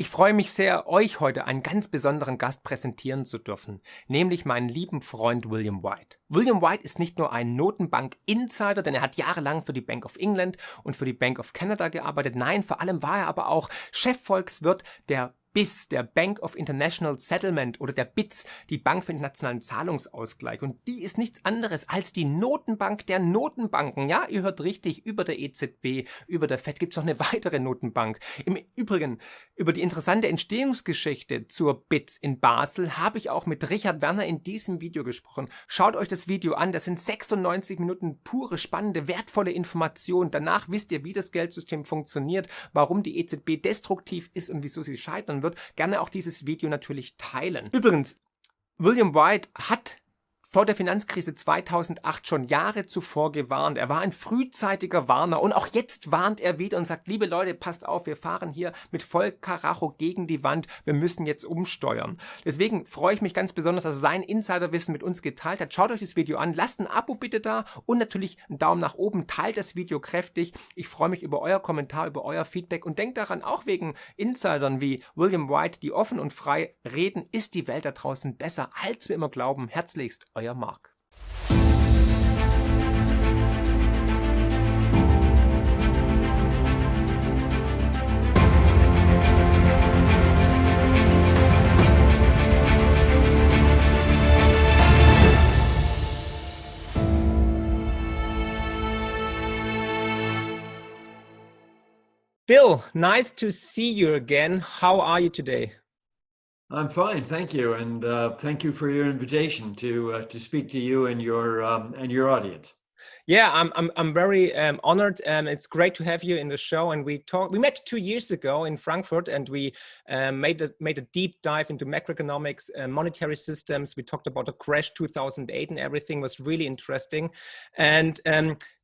Ich freue mich sehr, euch heute einen ganz besonderen Gast präsentieren zu dürfen, nämlich meinen lieben Freund William White. William White ist nicht nur ein Notenbank Insider, denn er hat jahrelang für die Bank of England und für die Bank of Canada gearbeitet. Nein, vor allem war er aber auch Chefvolkswirt der BIS, der Bank of International Settlement oder der BIZ, die Bank für internationalen Zahlungsausgleich. Und die ist nichts anderes als die Notenbank der Notenbanken. Ja, ihr hört richtig, über der EZB, über der FED gibt es noch eine weitere Notenbank. Im Übrigen, über die interessante Entstehungsgeschichte zur BIZ in Basel habe ich auch mit Richard Werner in diesem Video gesprochen. Schaut euch das Video an, das sind 96 Minuten pure, spannende, wertvolle Informationen. Danach wisst ihr, wie das Geldsystem funktioniert, warum die EZB destruktiv ist und wieso sie scheitern wird. Gerne auch dieses Video natürlich teilen. Übrigens, William White hat vor der Finanzkrise 2008 schon Jahre zuvor gewarnt. Er war ein frühzeitiger Warner und auch jetzt warnt er wieder und sagt, liebe Leute, passt auf, wir fahren hier mit Vollkaracho gegen die Wand, wir müssen jetzt umsteuern. Deswegen freue ich mich ganz besonders, dass er sein Insiderwissen mit uns geteilt hat. Schaut euch das Video an, lasst ein Abo bitte da und natürlich einen Daumen nach oben, teilt das Video kräftig. Ich freue mich über euer Kommentar, über euer Feedback und denkt daran, auch wegen Insidern wie William White, die offen und frei reden, ist die Welt da draußen besser, als wir immer glauben. Herzlichst, euer Marc. Bill, nice to see you again. How are you today? I'm fine, thank you, and thank you for your invitation to speak to you and your audience. Yeah, I'm very honored. It's great to have you in the show. And we met 2 years ago in Frankfurt, and we made a deep dive into macroeconomics, monetary systems. We talked about the crash 2008, and everything was really interesting. And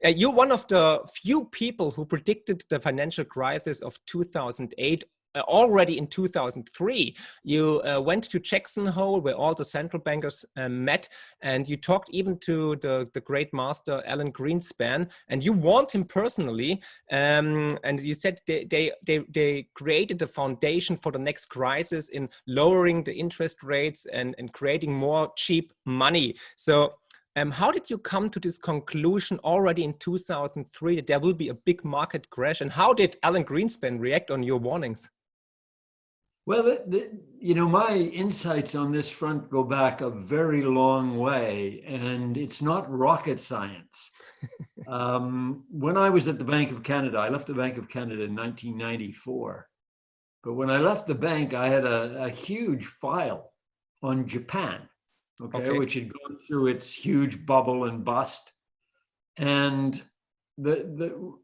you're one of the few people who predicted the financial crisis of 2008. Already in 2003, you went to Jackson Hole, where all the central bankers met, and you talked even to the great master Alan Greenspan, and you warned him personally, and you said they created the foundation for the next crisis in lowering the interest rates and creating more cheap money. So how did you come to this conclusion already in 2003 that there will be a big market crash, and how did Alan Greenspan react on your warnings? Well, my insights on this front go back a very long way, and it's not rocket science. When I was at the Bank of Canada, I left the Bank of Canada in 1994. But when I left the bank, I had a huge file on Japan, which had gone through its huge bubble and bust. And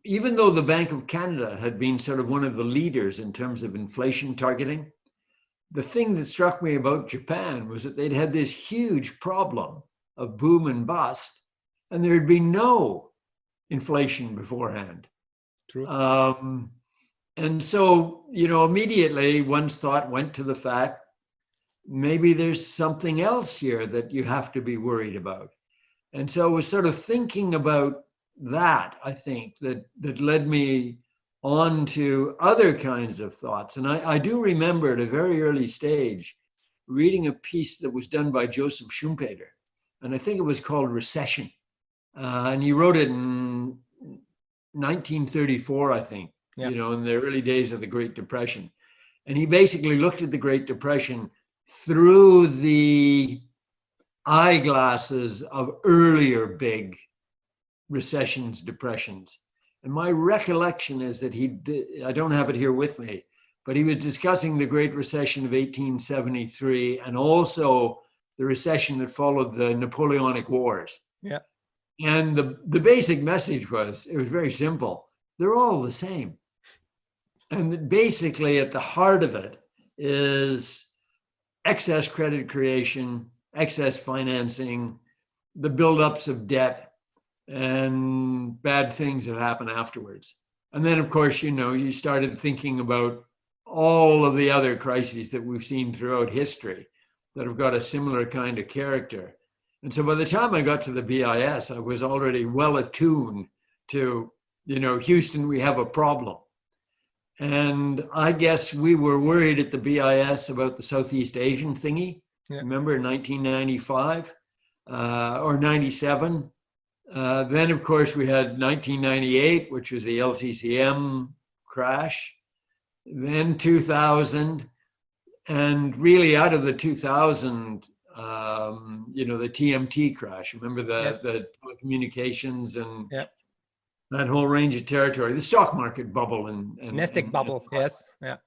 even though the Bank of Canada had been sort of one of the leaders in terms of inflation targeting, the thing that struck me about Japan was that they'd had this huge problem of boom and bust, and there had been no inflation beforehand. True. And so, immediately one's thought went to the fact, maybe there's something else here that you have to be worried about. And so I was sort of thinking about that, I think, that led me on to other kinds of thoughts. And I do remember at a very early stage reading a piece that was done by Joseph Schumpeter, and I think it was called Recession. And he wrote it in 1934, I think, in the early days of the Great Depression. And he basically looked at the Great Depression through the eyeglasses of earlier big recessions, depressions. And my recollection is that I don't have it here with me, but he was discussing the Great Recession of 1873 and also the recession that followed the Napoleonic Wars. Yeah. And the basic message was, it was very simple. They're all the same. And basically at the heart of it is excess credit creation, excess financing, the buildups of debt, and bad things that happen afterwards. And then, of course, you started thinking about all of the other crises that we've seen throughout history that have got a similar kind of character. And so by the time I got to the BIS, I was already well attuned to, Houston, we have a problem. And I guess we were worried at the BIS about the Southeast Asian thingy. Yeah. Remember 1995 or 97? Then, of course, we had 1998, which was the LTCM crash. Then 2000. And really out of the 2000, the TMT crash. Remember the telecommunications and that whole range of territory, the stock market bubble and Nasdaq bubble, yes, yeah.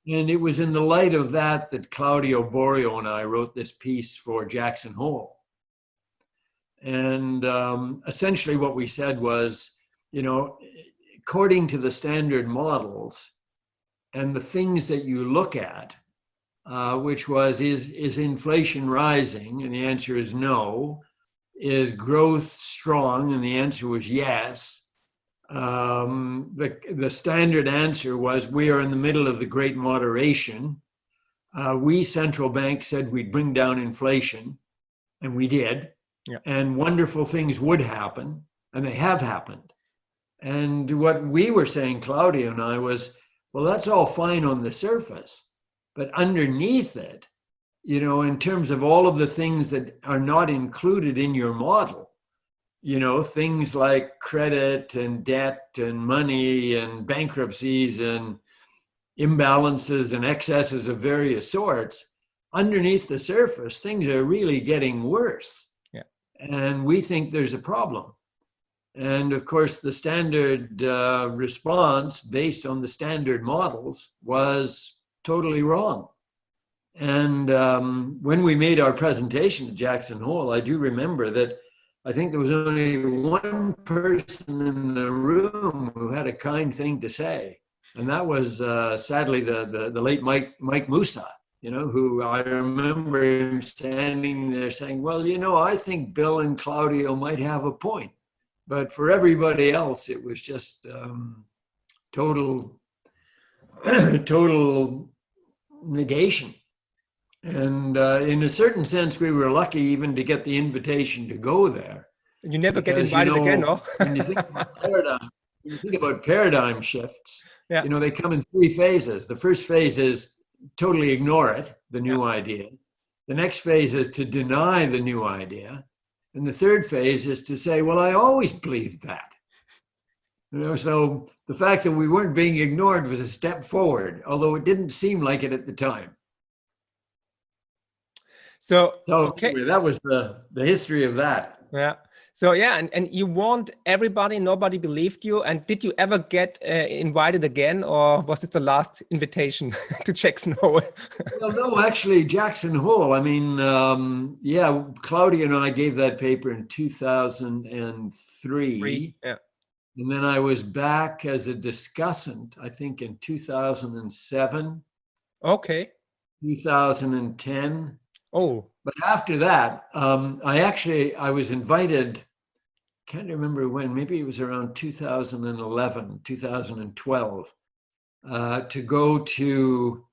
And it was in the light of that Claudio Borio and I wrote this piece for Jackson Hole. And essentially what we said was, according to the standard models and the things that you look at, which was, is inflation rising? And the answer is no. Is growth strong? And the answer was yes. The standard answer was, we are in the middle of the great moderation. We central bank said we'd bring down inflation, and we did. Yeah. And wonderful things would happen, and they have happened. And what we were saying, Claudio and I, was, well, that's all fine on the surface, but underneath it, in terms of all of the things that are not included in your model, things like credit and debt and money and bankruptcies and imbalances and excesses of various sorts, underneath the surface, things are really getting worse. Yeah. And we think there's a problem. And of course, the standard response based on the standard models was totally wrong. And when we made our presentation at Jackson Hole, I do remember that I think there was only one person in the room who had a kind thing to say. And that was sadly the late Mike Musa, who I remember him standing there saying, well, I think Bill and Claudio might have a point. But for everybody else, it was just total negation. And in a certain sense, we were lucky even to get the invitation to go there. You never get invited again, no? When you think about paradigm shifts, they come in three phases. The first phase is totally ignore it, the new idea. The next phase is to deny the new idea. And the third phase is to say, well, I always believed that. So the fact that we weren't being ignored was a step forward, although it didn't seem like it at the time. So okay. Anyway, that was the history of that. Yeah. So and you warned everybody, nobody believed you. And did you ever get invited again, or was this the last invitation to Jackson Hole? Well, no, actually, Jackson Hole. I mean, Claudia and I gave that paper in 2003. Yeah. And then I was back as a discussant, I think, in 2007. Okay. 2010. Oh. But after that, I was invited, can't remember when, maybe it was around 2011, 2012, to go to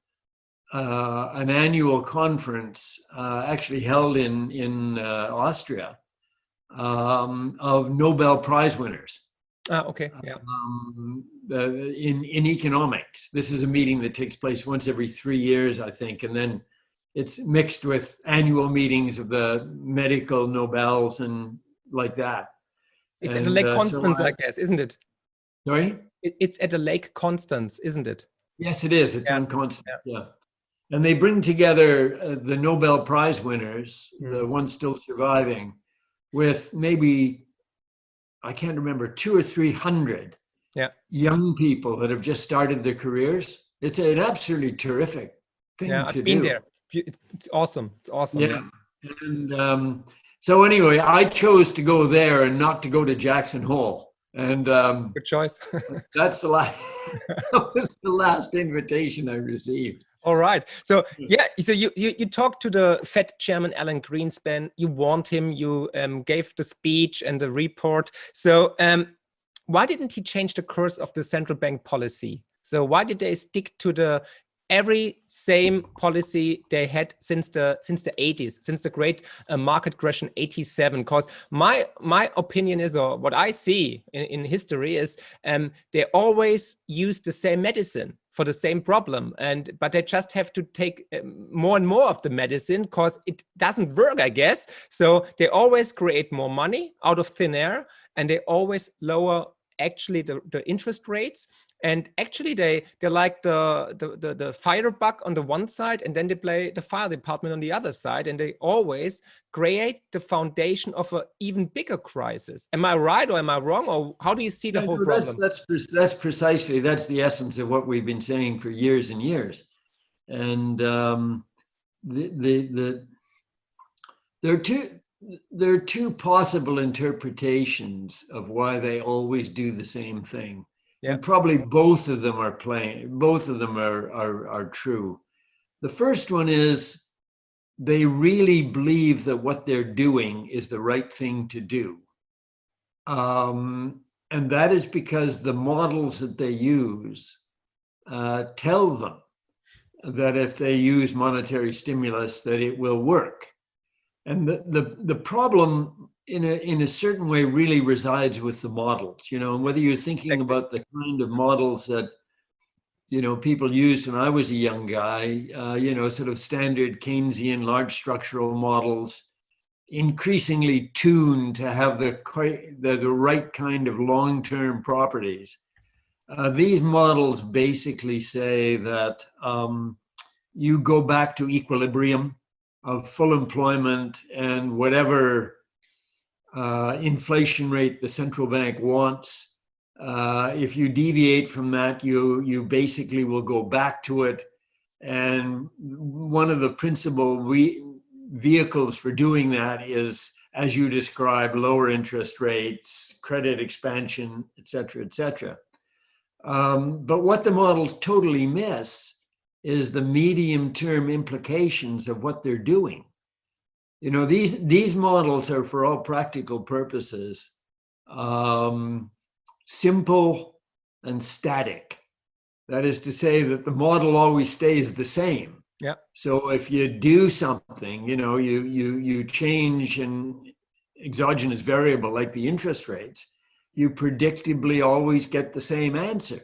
an annual conference actually held in Austria of Nobel Prize winners. Okay. Yeah. In economics. This is a meeting that takes place once every 3 years, I think, and then it's mixed with annual meetings of the medical Nobels and like that. It's at the Lake Constance, I guess, isn't it? Sorry? It's at the Lake Constance, isn't it? Yes, it is. It's on Constance, yeah. And they bring together the Nobel Prize winners, the ones still surviving, with maybe, I can't remember, 200 or 300 young people that have just started their careers. It's an absolutely terrific thing to do. I've been there. It's awesome. It's awesome. Yeah. And so anyway, I chose to go there and not to go to Jackson Hole. And good choice. That was the last invitation I received. All right. So so you talked to the Fed chairman Alan Greenspan. You warned him. You gave the speech and the report. So why didn't he change the course of the central bank policy? So why did they stick to the every same policy they had since the 80s, since the great market crash in 87? Because my opinion is, or what I see in history is, they always use the same medicine for the same problem, but they just have to take more and more of the medicine because it doesn't work, I guess. So they always create more money out of thin air, and they always lower actually the interest rates. And actually they're like the firebug on the one side, and then they play the fire department on the other side, and they always create the foundation of an even bigger crisis. Am I right or am I wrong, or how do you see the whole problem? That's precisely, that's the essence of what we've been saying for years and years. And there are two possible interpretations of why they always do the same thing. Yeah. And probably both of them are true. The first one is they really believe that what they're doing is the right thing to do. And that is because the models that they use tell them that if they use monetary stimulus, that it will work. And the problem in a certain way really resides with the models, and whether you're thinking about the kind of models that, people used when I was a young guy, sort of standard Keynesian large structural models, increasingly tuned to have the right kind of long-term properties. These models basically say that you go back to equilibrium of full employment and whatever inflation rate the central bank wants. If you deviate from that, you basically will go back to it. And one of the principal vehicles for doing that is, as you described, lower interest rates, credit expansion, et cetera, et cetera. But what the models totally miss is the medium-term implications of what they're doing. These models are, for all practical purposes, simple and static. That is to say that the model always stays the same. Yeah. So if you do something, you change an exogenous variable like the interest rates, you predictably always get the same answer.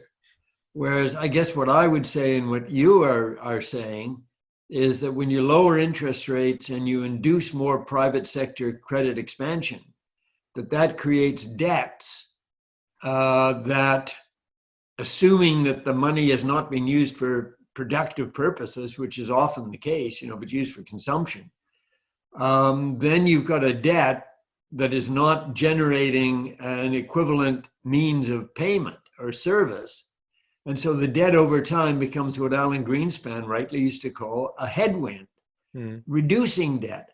Whereas I guess what I would say and what you are saying is that when you lower interest rates and you induce more private sector credit expansion, that creates debts that, assuming that the money has not been used for productive purposes, which is often the case, but used for consumption, then you've got a debt that is not generating an equivalent means of payment or service. And so the debt over time becomes what Alan Greenspan rightly used to call a headwind, reducing debt.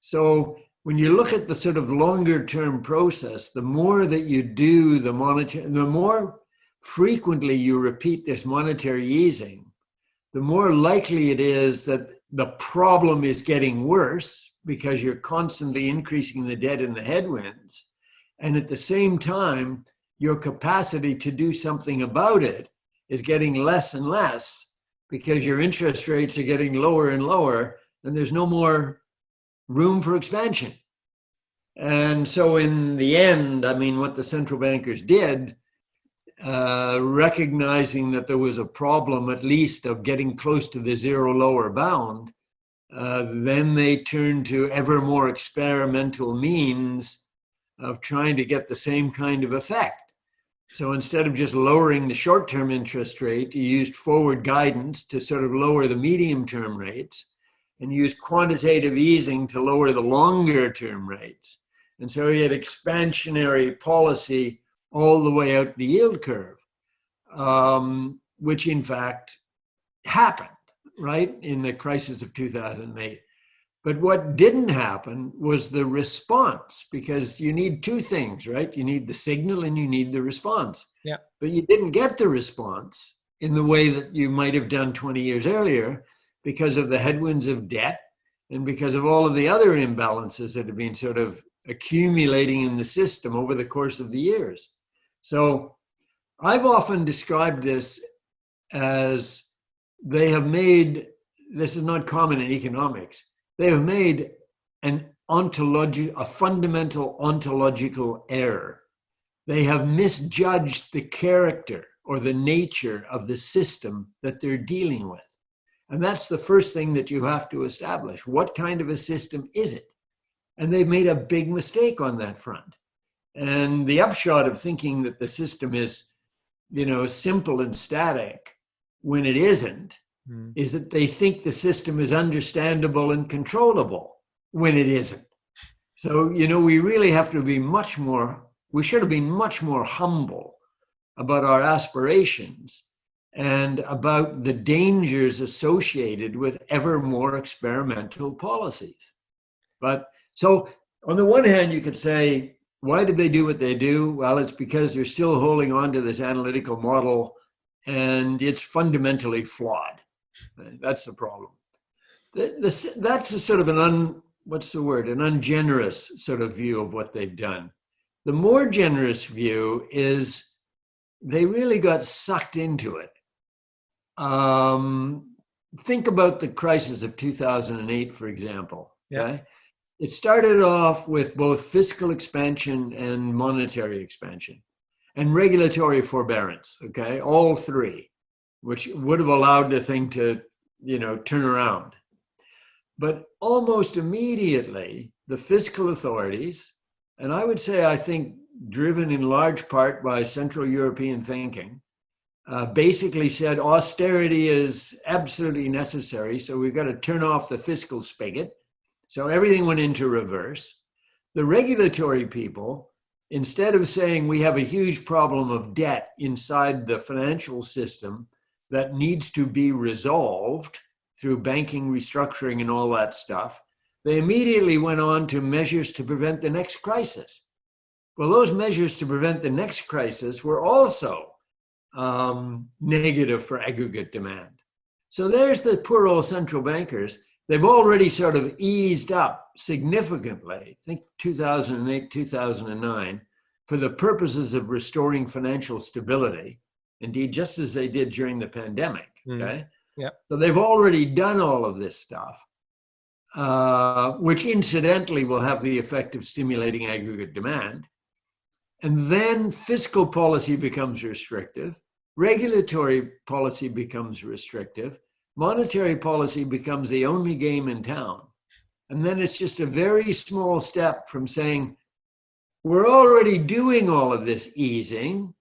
So when you look at the sort of longer term process, the more that you do the more frequently you repeat this monetary easing, the more likely it is that the problem is getting worse because you're constantly increasing the debt and the headwinds. And at the same time, your capacity to do something about it is getting less and less because your interest rates are getting lower and lower, and there's no more room for expansion. And so in the end, what the central bankers did, recognizing that there was a problem, at least of getting close to the zero lower bound, then they turned to ever more experimental means of trying to get the same kind of effect. So instead of just lowering the short-term interest rate, you used forward guidance to sort of lower the medium-term rates, and used quantitative easing to lower the longer-term rates. And so you had expansionary policy all the way out the yield curve, which in fact happened, right, in the crisis of 2008. But what didn't happen was the response, because you need two things, right? You need the signal and you need the response. Yeah. But you didn't get the response in the way that you might have done 20 years earlier because of the headwinds of debt and because of all of the other imbalances that have been sort of accumulating in the system over the course of the years. So I've often described this as they have made, this is not common in economics, they have made a fundamental ontological error. They have misjudged the character or the nature of the system that they're dealing with. And that's the first thing that you have to establish. What kind of a system is it? And they've made a big mistake on that front. And the upshot of thinking that the system is, simple and static when it isn't, is that they think the system is understandable and controllable when it isn't. So, we really have to be we should have been much more humble about our aspirations and about the dangers associated with ever more experimental policies. But so on the one hand, you could say, why did they do what they do? Well, it's because they're still holding on to this analytical model and it's fundamentally flawed. That's the problem. That's a sort of an ungenerous sort of view of what they've done. The more generous view is they really got sucked into it. Think about the crisis of 2008, for example. Yeah. Okay? It started off with both fiscal expansion and monetary expansion and regulatory forbearance, okay? All three, which would have allowed the thing to, turn around. But almost immediately, the fiscal authorities, and I would say, I think, driven in large part by Central European thinking, basically said austerity is absolutely necessary, so we've got to turn off the fiscal spigot. So everything went into reverse. The regulatory people, instead of saying we have a huge problem of debt inside the financial system that needs to be resolved through banking restructuring and all that stuff, they immediately went on to measures to prevent the next crisis. Well, those measures to prevent the next crisis were also negative for aggregate demand. So there's the poor old central bankers. They've already sort of eased up significantly, I think 2008, 2009, for the purposes of restoring financial stability, indeed, just as they did during the pandemic, okay? Yeah. So they've already done all of this stuff, which incidentally will have the effect of stimulating aggregate demand. And then fiscal policy becomes restrictive, regulatory policy becomes restrictive, monetary policy becomes the only game in town. And then it's just a very small step from saying, we're already doing all of this easing.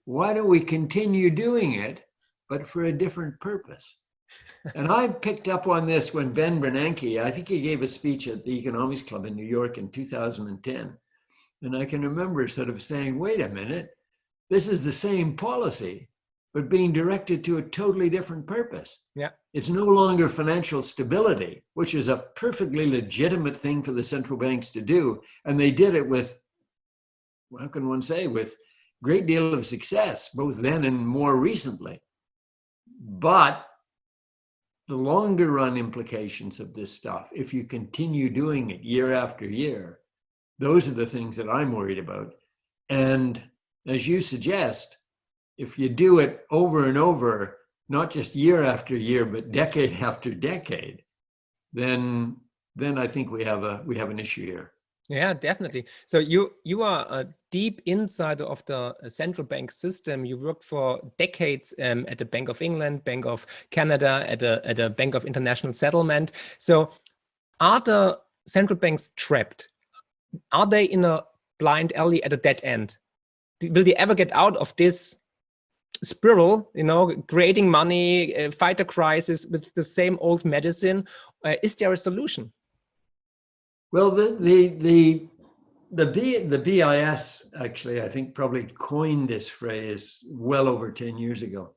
Why don't we continue doing it, but for a different purpose? And I picked up on this when Ben Bernanke, I think he gave a speech at the Economics Club in New York in 2010. And I can remember sort of saying, wait a minute, this is the same policy, but being directed to a totally different purpose. Yeah. It's no longer financial stability, which is a perfectly legitimate thing for the central banks to do. And they did it with, how can one say, with great deal of success, both then and more recently. But the longer run implications of this stuff, if you continue doing it year after year, those are the things that I'm worried about. And as you suggest, if you do it over and over, not just year after year, but decade after decade, then I think we have an issue here. Yeah, definitely. So you are a deep insider of the central bank system. You worked for decades at the Bank of England, Bank of Canada, at a Bank of International Settlement. So are the central banks trapped? Are they in a blind alley at a dead end? Will they ever get out of this spiral, creating money, fight a crisis with the same old medicine? Is there a solution? Well, the BIS actually, I think, probably coined this phrase well over 10 years ago,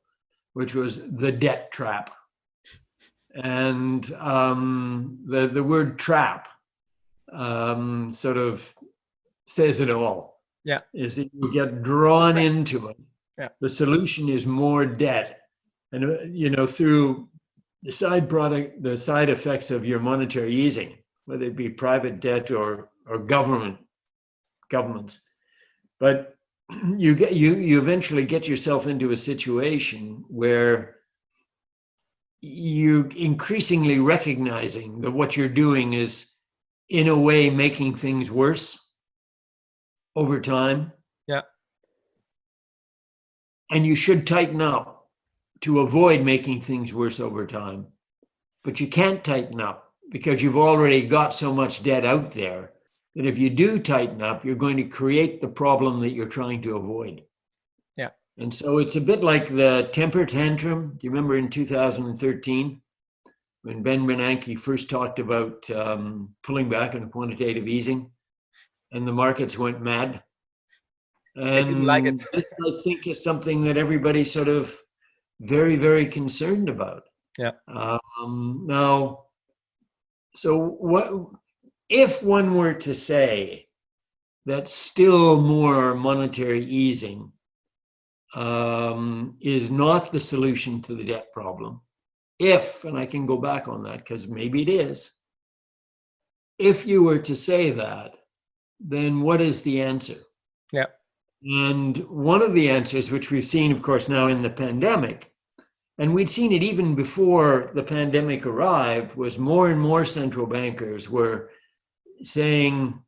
which was the debt trap. And the word trap sort of says it all. Yeah. Is that you get drawn into it. Yeah. The solution is more debt. And, through the side effects of your monetary easing, whether it be private debt or governments. But you eventually get yourself into a situation where you increasingly recognizing that what you're doing is in a way making things worse over time. Yeah. and you should tighten up to avoid making things worse over time. But you can't tighten up because you've already got so much debt out there that if you do tighten up, you're going to create the problem that you're trying to avoid. Yeah. And so it's a bit like the temper tantrum. Do you remember in 2013 when Ben Bernanke first talked about pulling back on quantitative easing and the markets went mad? They didn't like it. And this, I think, is something that everybody's sort of very, very concerned about. Yeah. Now, so what if one were to say that still more monetary easing is not the solution to the debt problem? If, and I can go back on that because maybe it is, if you were to say that, then what is the answer? Yeah. And one of the answers, which we've seen, of course, now in the pandemic, and we'd seen it even before the pandemic arrived, was more and more central bankers were saying,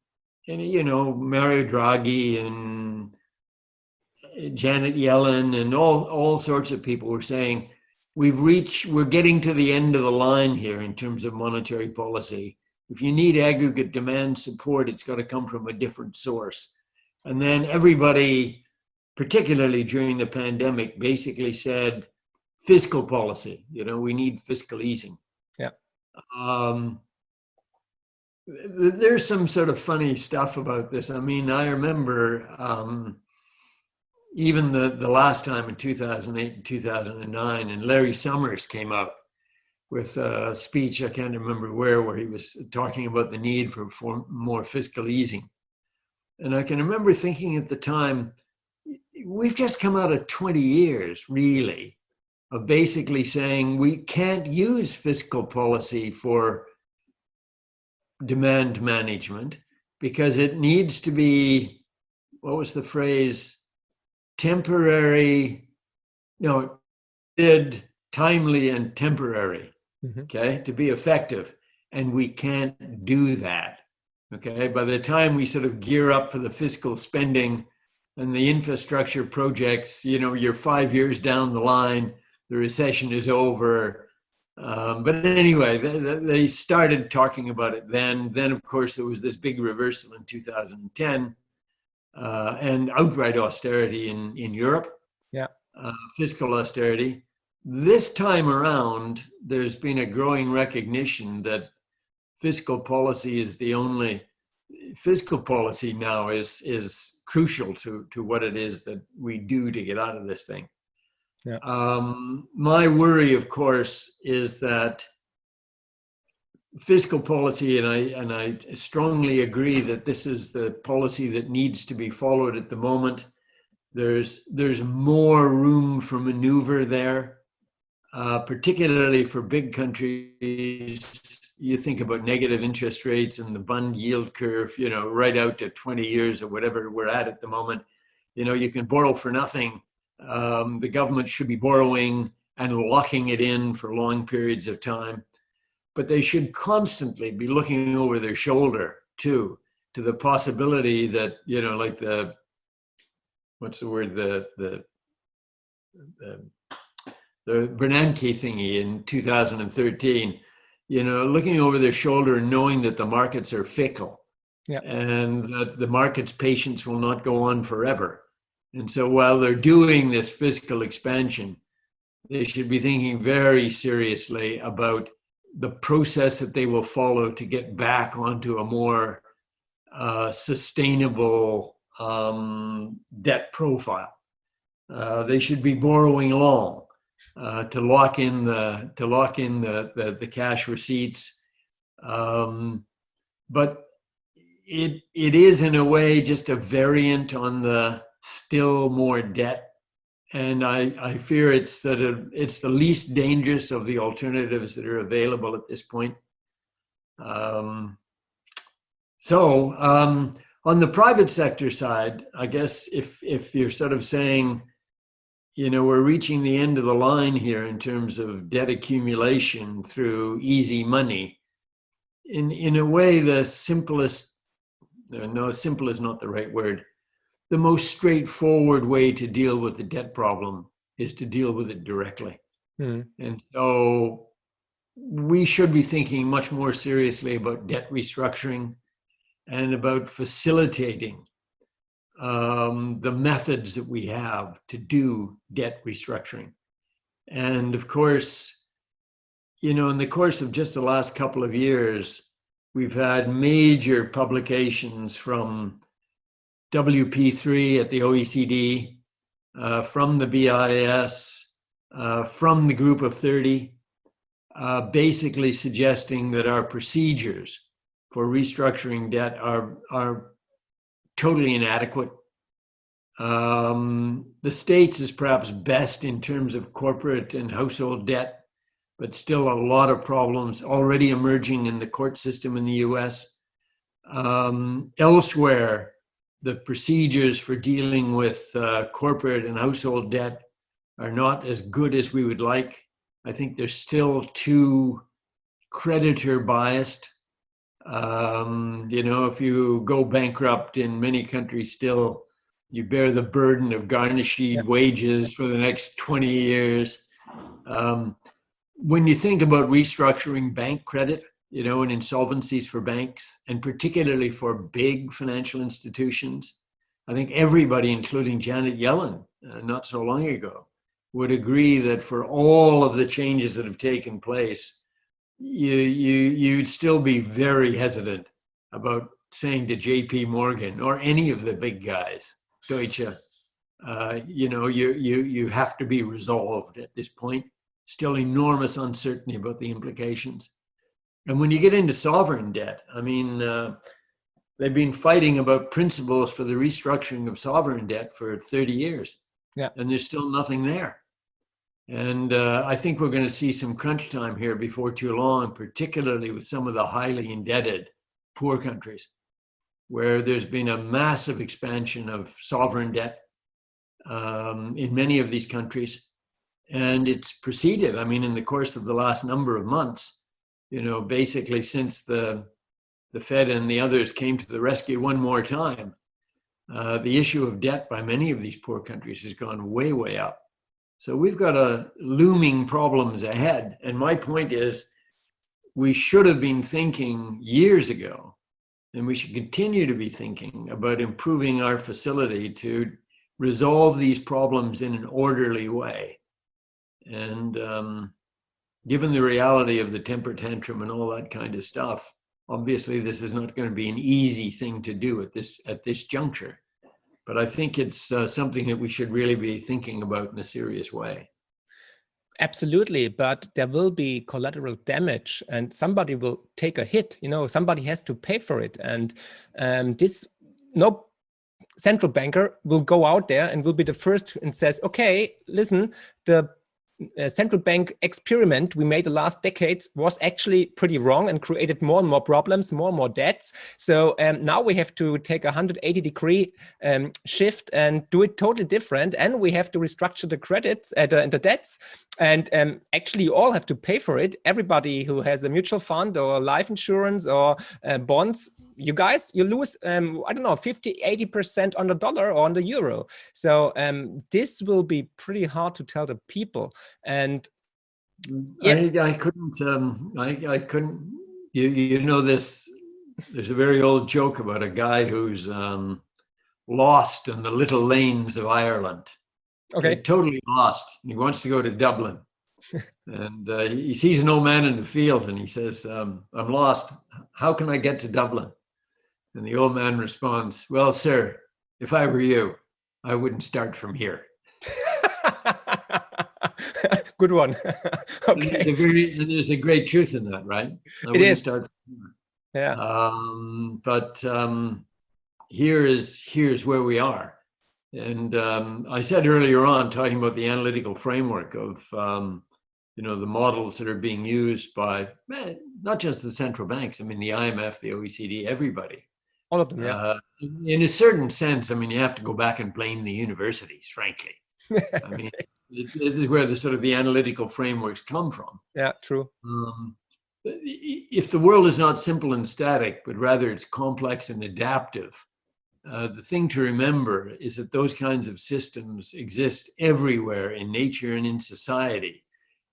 and you know, Mario Draghi and Janet Yellen and all sorts of people were saying, we're getting to the end of the line here in terms of monetary policy. If you need aggregate demand support, it's got to come from a different source. And then everybody, particularly during the pandemic, basically said fiscal policy, you know, we need fiscal easing. Yeah. There's some sort of funny stuff about this. I mean, I remember even the last time in 2008 and 2009, and Larry Summers came out with a speech, I can't remember where he was talking about the need for more fiscal easing. And I can remember thinking at the time, we've just come out of 20 years, really, of basically saying we can't use fiscal policy for demand management because it needs to be, what was the phrase? Timely and temporary, okay, to be effective. And we can't do that. Okay, by the time we sort of gear up for the fiscal spending and the infrastructure projects, you know, you're 5 years down the line, the recession is over. But anyway, they started talking about it then. Then, of course, there was this big reversal in 2010 and outright austerity in Europe, fiscal austerity. This time around, there's been a growing recognition that fiscal policy is the only fiscal policy now is crucial to what it is that we do to get out of this thing. Yeah. My worry, of course, is that fiscal policy, and I strongly agree that this is the policy that needs to be followed at the moment. There's more room for maneuver there, particularly for big countries. You think about negative interest rates and the bond yield curve, you know, right out to 20 years or whatever we're at the moment. You know, you can borrow for nothing. The government should be borrowing and locking it in for long periods of time. But they should constantly be looking over their shoulder, too, to the possibility that, you know, like the Bernanke thingy in 2013, you know, looking over their shoulder and knowing that the markets are fickle and that the market's patience will not go on forever. And so while they're doing this fiscal expansion, they should be thinking very seriously about the process that they will follow to get back onto a more sustainable debt profile. They should be borrowing long to lock in the cash receipts, but it is in a way just a variant on the still more debt. And I fear it's the least dangerous of the alternatives that are available at this point. So on the private sector side, I guess if you're sort of saying, you know, we're reaching the end of the line here in terms of debt accumulation through easy money, in a way, the simplest, no, simple is not the right word. the most straightforward way to deal with the debt problem is to deal with it directly. And so we should be thinking much more seriously about debt restructuring and about facilitating the methods that we have to do debt restructuring. And of course, in the course of just the last couple of years, we've had major publications from WP3 at the OECD, from the BIS, from the Group of 30, basically suggesting that our procedures for restructuring debt are totally inadequate. The States is perhaps best in terms of corporate and household debt, but still a lot of problems already emerging in the court system in the US. Elsewhere, the procedures for dealing with corporate and household debt are not as good as we would like. I think they're still too creditor biased. If you go bankrupt in many countries still, you bear the burden of garnished wages for the next 20 years. When you think about restructuring bank credit, and insolvencies for banks, and particularly for big financial institutions, I think everybody, including Janet Yellen, not so long ago, would agree that for all of the changes that have taken place, you'd still be very hesitant about saying to JP Morgan or any of the big guys, Deutsche, you have to be resolved at this point. Still enormous uncertainty about the implications. And when you get into sovereign debt, they've been fighting about principles for the restructuring of sovereign debt for 30 years. Yeah. And there's still nothing there. And I think we're going to see some crunch time here before too long, particularly with some of the highly indebted poor countries, where there's been a massive expansion of sovereign debt in many of these countries. And it's proceeded, in the course of the last number of months, basically since the Fed and the others came to the rescue one more time, the issue of debt by many of these poor countries has gone way, way up. So we've got looming problems ahead. And my point is, we should have been thinking years ago, and we should continue to be thinking about improving our facility to resolve these problems in an orderly way. And given the reality of the temper tantrum and all that kind of stuff, obviously this is not going to be an easy thing to do at this juncture. But I think it's something that we should really be thinking about in a serious way. Absolutely, but there will be collateral damage and somebody will take a hit, somebody has to pay for it. And no central banker will go out there and will be the first and says, okay, listen, the central bank experiment we made the last decades was actually pretty wrong and created more and more problems, more and more debts. So now we have to take a 180-degree shift and do it totally different. And we have to restructure the credits and the debts. And actually you all have to pay for it. Everybody who has a mutual fund or life insurance or bonds, you guys, you lose, 50, 80% on the dollar or on the euro. So this will be pretty hard to tell the people. And I couldn't, this, there's a very old joke about a guy who's lost in the little lanes of Ireland. Okay. Totally lost. He wants to go to Dublin. And he sees an old man in the field and he says, I'm lost. How can I get to Dublin? And the old man responds, well, sir, if I were you, I wouldn't start from here. Good one. Okay. And there's a great truth in that, right? It is. Start from here. Yeah. But here's where we are. And I said earlier on, talking about the analytical framework of the models that are being used by not just the central banks, the IMF, the OECD, everybody. All of them, yeah. In a certain sense, you have to go back and blame the universities, frankly. This is where the analytical frameworks come from. Yeah, true. If the world is not simple and static, but rather it's complex and adaptive, the thing to remember is that those kinds of systems exist everywhere in nature and in society,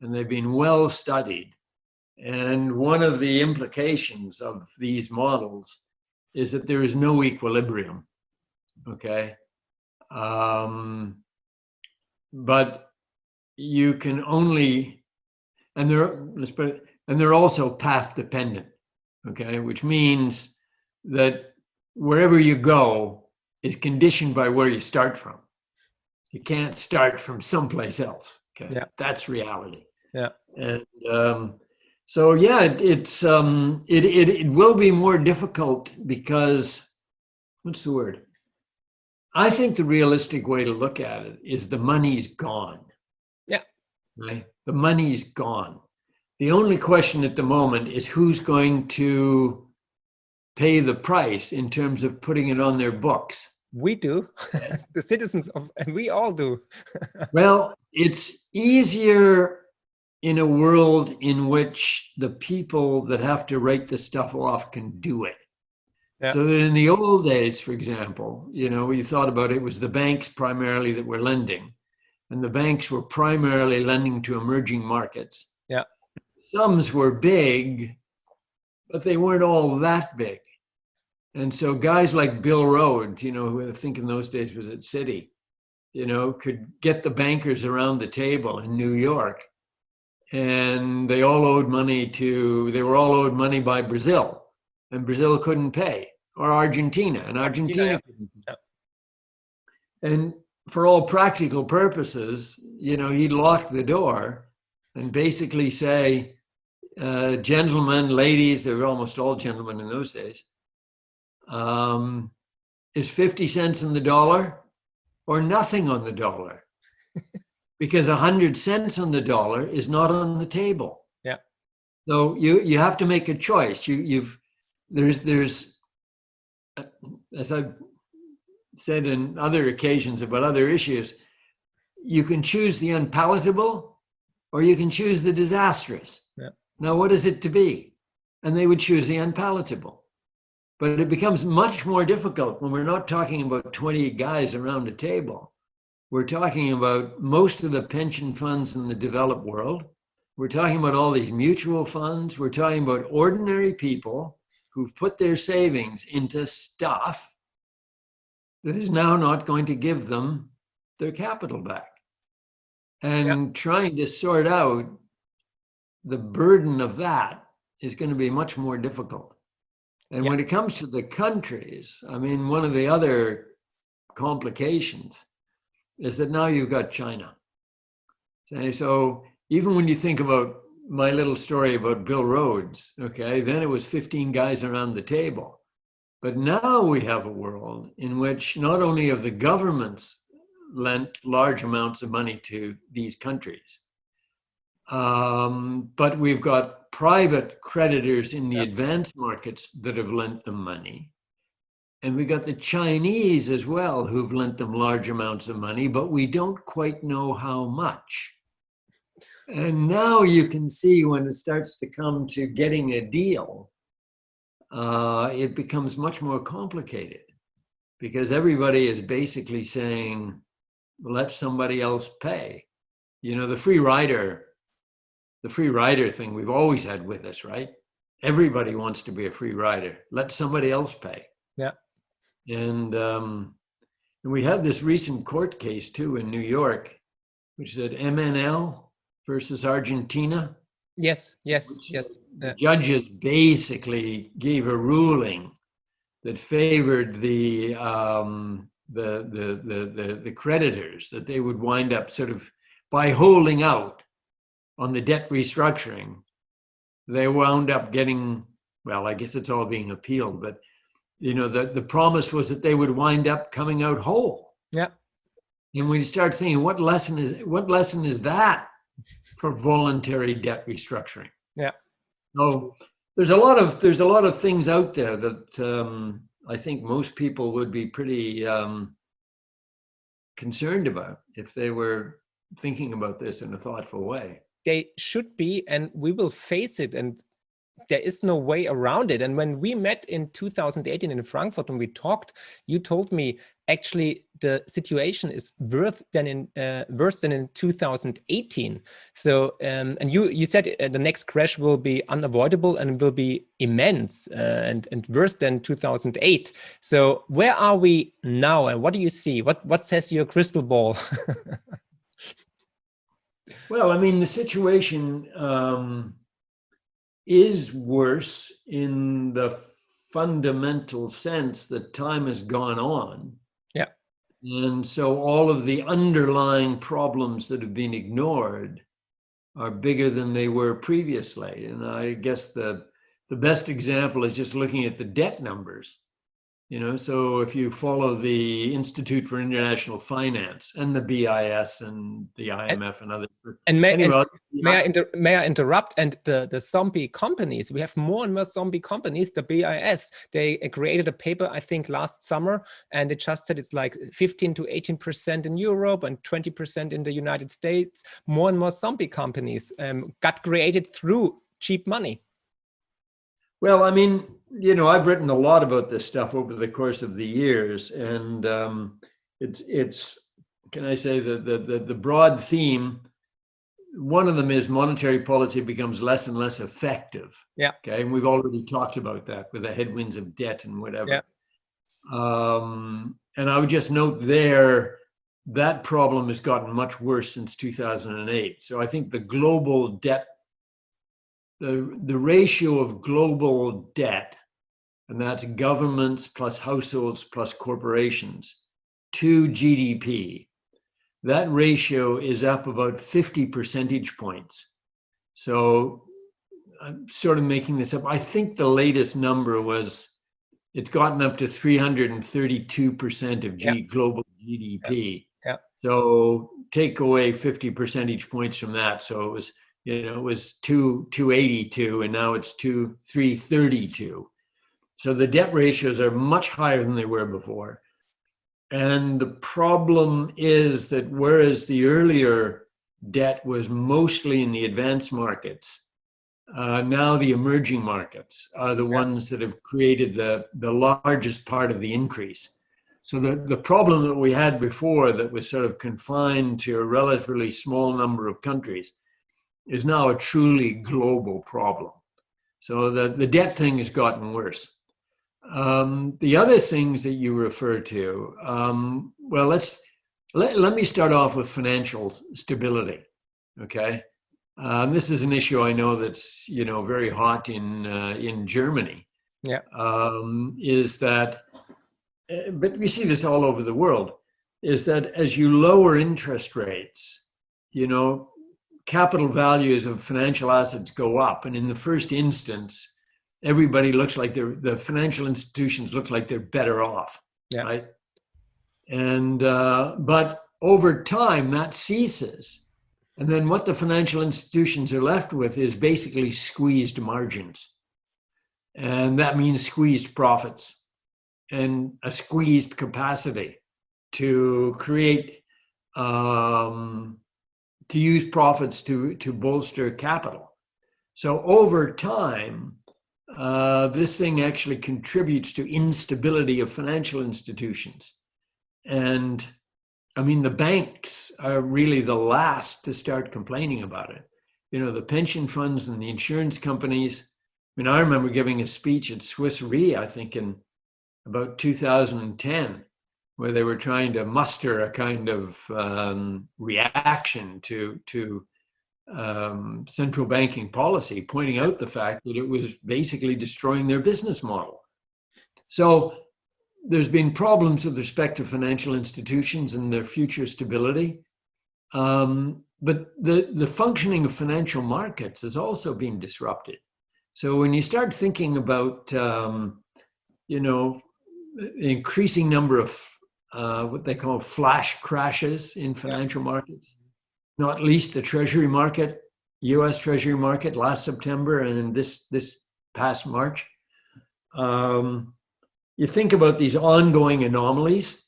and they've been well studied. And one of the implications of these models is that there is no equilibrium, okay? But you can only, and they're also path dependent, okay? Which means that wherever you go is conditioned by where you start from. You can't start from someplace else, okay? Yeah. That's reality. Yeah. And so, yeah, it will be more difficult because, what's the word? I think the realistic way to look at it is the money's gone. Yeah. Right? The money's gone. The only question at the moment is who's going to pay the price in terms of putting it on their books. We do. The citizens of, and we all do. Well, it's easier in a world in which the people that have to write the stuff off can do it. Yeah. So that in the old days, for example, you thought about it was the banks primarily that were lending, and the banks were primarily lending to emerging markets. Yeah. Sums were big, but they weren't all that big. And so guys like Bill Rhodes, who I think in those days was at Citi, could get the bankers around the table in New York, and they were all owed money by Brazil, and Brazil couldn't pay, or Argentina, and Argentina couldn't pay. Yeah. And for all practical purposes, he'd lock the door and basically say, gentlemen, ladies, they were almost all gentlemen in those days, is 50 cents on the dollar or nothing on the dollar? Because 100 cents on the dollar is not on the table. Yeah. So you have to make a choice. There's as I've said in other occasions about other issues, you can choose the unpalatable or you can choose the disastrous. Yeah. Now, what is it to be? And they would choose the unpalatable. But it becomes much more difficult when we're not talking about 20 guys around a table. We're talking about most of the pension funds in the developed world. We're talking about all these mutual funds. We're talking about ordinary people who've put their savings into stuff that is now not going to give them their capital back. And trying to sort out the burden of that is going to be much more difficult. And when it comes to the countries, I mean, one of the other complications is that now you've got China. So even when you think about my little story about Bill Rhodes, okay, then it was 15 guys around the table. But now we have a world in which not only have the governments lent large amounts of money to these countries, but we've got private creditors in the advanced markets that have lent them money. And we got the Chinese as well, who've lent them large amounts of money, but we don't quite know how much. And now you can see when it starts to come to getting a deal, it becomes much more complicated because everybody is basically saying, let somebody else pay. The free rider thing we've always had with us, right? Everybody wants to be a free rider. Let somebody else pay. Yeah. And we had this recent court case too in New York, which said MNL versus Argentina. Yes. The judges basically gave a ruling that favored the creditors, that they would wind up sort of by holding out on the debt restructuring, they wound up getting, well, I guess it's all being appealed, but the promise was that they would wind up coming out whole. Yeah. And when you start thinking, what lesson is that for voluntary debt restructuring? Yeah. So there's a lot of things out there that I think most people would be pretty concerned about if they were thinking about this in a thoughtful way. They should be, and we will face it. And there is no way around it. And when we met in 2018 in Frankfurt, when we talked, you told me actually the situation is worse than in 2018. So, and you said the next crash will be unavoidable and will be immense and worse than 2008. So where are we now, and what do you see? What says your crystal ball? Well, I mean, the situation is worse in the fundamental sense that time has gone on. Yeah. And so all of the underlying problems that have been ignored are bigger than they were previously. And I guess the best example is just looking at the debt numbers. You know, so if you follow the Institute for International Finance and the BIS and the IMF and others. And may, anyway, may I interrupt? And the zombie companies, we have more and more zombie companies. The BIS, they created a paper, I think, last summer, and it just said it's like 15 to 18% in Europe and 20% in the United States. More and more zombie companies got created through cheap money. Well, I mean, you know, I've written a lot about this stuff over the course of the years, and it's can I say the broad theme. One of them is monetary policy becomes less and less effective. Yeah. Okay, and we've already talked about that with the headwinds of debt and whatever. Yeah. And I would just note there that problem has gotten much worse since 2008. So I think the global debt. The ratio of global debt, and that's governments plus households plus corporations, to GDP, that ratio is up about 50 percentage points. So I'm sort of making this up. I think the latest number was, it's gotten up to 332% of global GDP. Yeah. So take away 50 percentage points from that. So it was, you know, it was 282 and now it's 332. So the debt ratios are much higher than they were before. And the problem is that whereas the earlier debt was mostly in the advanced markets, now the emerging markets are the ones that have created the largest part of the increase. So the problem that we had before that was sort of confined to a relatively small number of countries is now a truly global problem. So the debt thing has gotten worse. The other things that you refer to, well, let me start off with financial stability, okay? This is an issue I know that's, you know, very hot in Germany. Yeah. Is that, but we see this all over the world, is that as you lower interest rates, you know, capital values of financial assets go up. And in the first instance, everybody looks like the financial institutions look like they're better off, right? And, but over time that ceases. And then what the financial institutions are left with is basically squeezed margins. And that means squeezed profits and a squeezed capacity to create, to use profits to bolster capital. So over time, this thing actually contributes to instability of financial institutions. And I mean, the banks are really the last to start complaining about it. You know, the pension funds and the insurance companies. I mean, I remember giving a speech at Swiss Re, I think in about 2010, where they were trying to muster a kind of reaction to central banking policy, pointing out the fact that it was basically destroying their business model. So there's been problems with respect to financial institutions and their future stability. But the functioning of financial markets has also been disrupted. So when you start thinking about, you know, the increasing number of what they call flash crashes in financial markets, not least the Treasury market, U.S. Treasury market last September and in this past March. You think about these ongoing anomalies,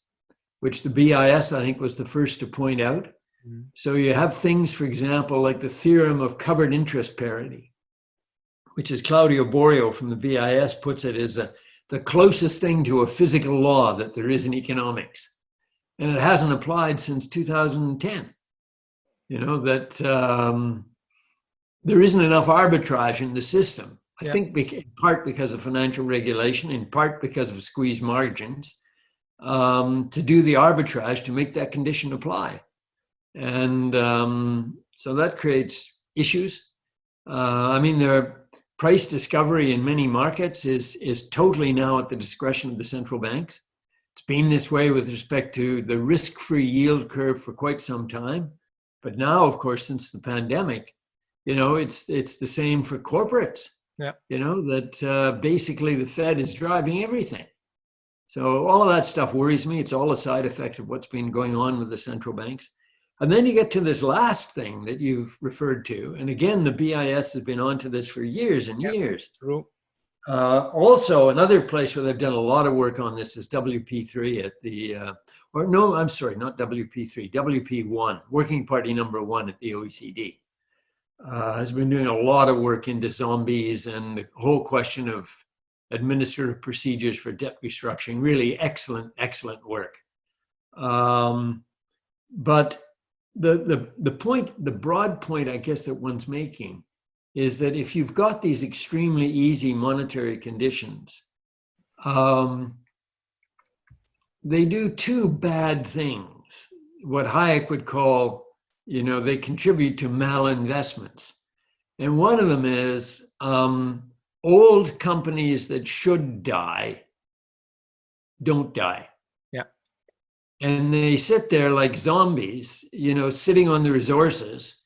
which the BIS, I think, was the first to point out. So you have things, for example, like the theorem of covered interest parity, which is Claudio Borio from the BIS puts it, is the closest thing to a physical law that there is in economics. And it hasn't applied since 2010. That there isn't enough arbitrage in the system. I think in part because of financial regulation, in part because of squeezed margins, to do the arbitrage to make that condition apply. And so that creates issues. Their price discovery in many markets is totally now at the discretion of the central banks. It's been this way with respect to the risk-free yield curve for quite some time. But now, of course, since the pandemic, it's the same for corporates. That basically the Fed is driving everything. So all of that stuff worries me. It's all a side effect of what's been going on with the central banks. And then you get to this last thing that you've referred to. And again, the BIS has been onto this for years and years. True. Also, another place where they've done a lot of work on this is WP3 at the, not WP3, WP1, Working Party number 1 at the OECD. Has been doing a lot of work into zombies and the whole question of administrative procedures for debt restructuring. Really excellent work. But the broad point, I guess, that one's making is that if you've got these extremely easy monetary conditions, they do two bad things. What Hayek would call, they contribute to malinvestments. And one of them is old companies that should die don't die. Yeah. And they sit there like zombies, sitting on the resources,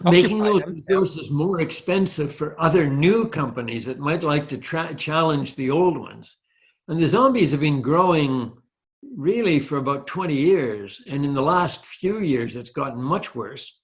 making those resources more expensive for other new companies that might like to challenge the old ones. And the zombies have been growing really for about 20 years. And in the last few years, it's gotten much worse.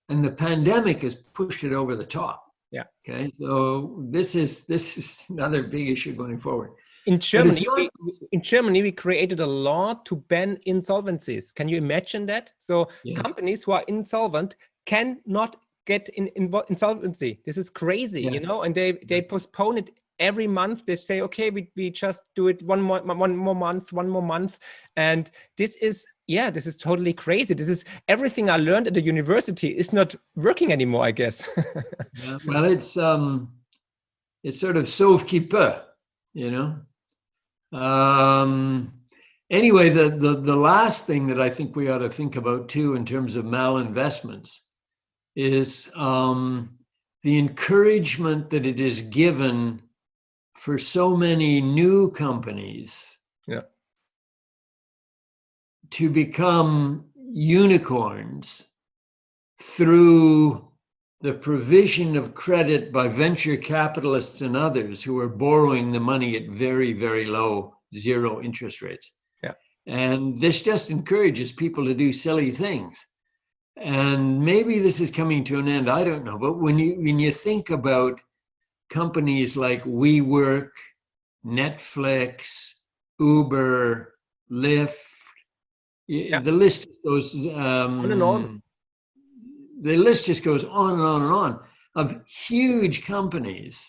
And the pandemic has pushed it over the top. Yeah. Okay. So this is another big issue going forward. In Germany, we created a law to ban insolvencies. Can you imagine that? So companies who are insolvent cannot get in insolvency. This is crazy, and they postpone it every month. They say, okay, we just do it one more month. And this is totally crazy. This is everything I learned at the university is not working anymore, I guess. Well, it's sort of sauve qui peut, Anyway, the last thing that I think we ought to think about too in terms of malinvestments is the encouragement that it is given for so many new companies to become unicorns through the provision of credit by venture capitalists and others who are borrowing the money at very, very low, zero interest rates. Yeah. And this just encourages people to do silly things. And maybe this is coming to an end, I don't know. But when you think about companies like WeWork, Netflix, Uber, Lyft, the list goes on and on. The list just goes on and on and on of huge companies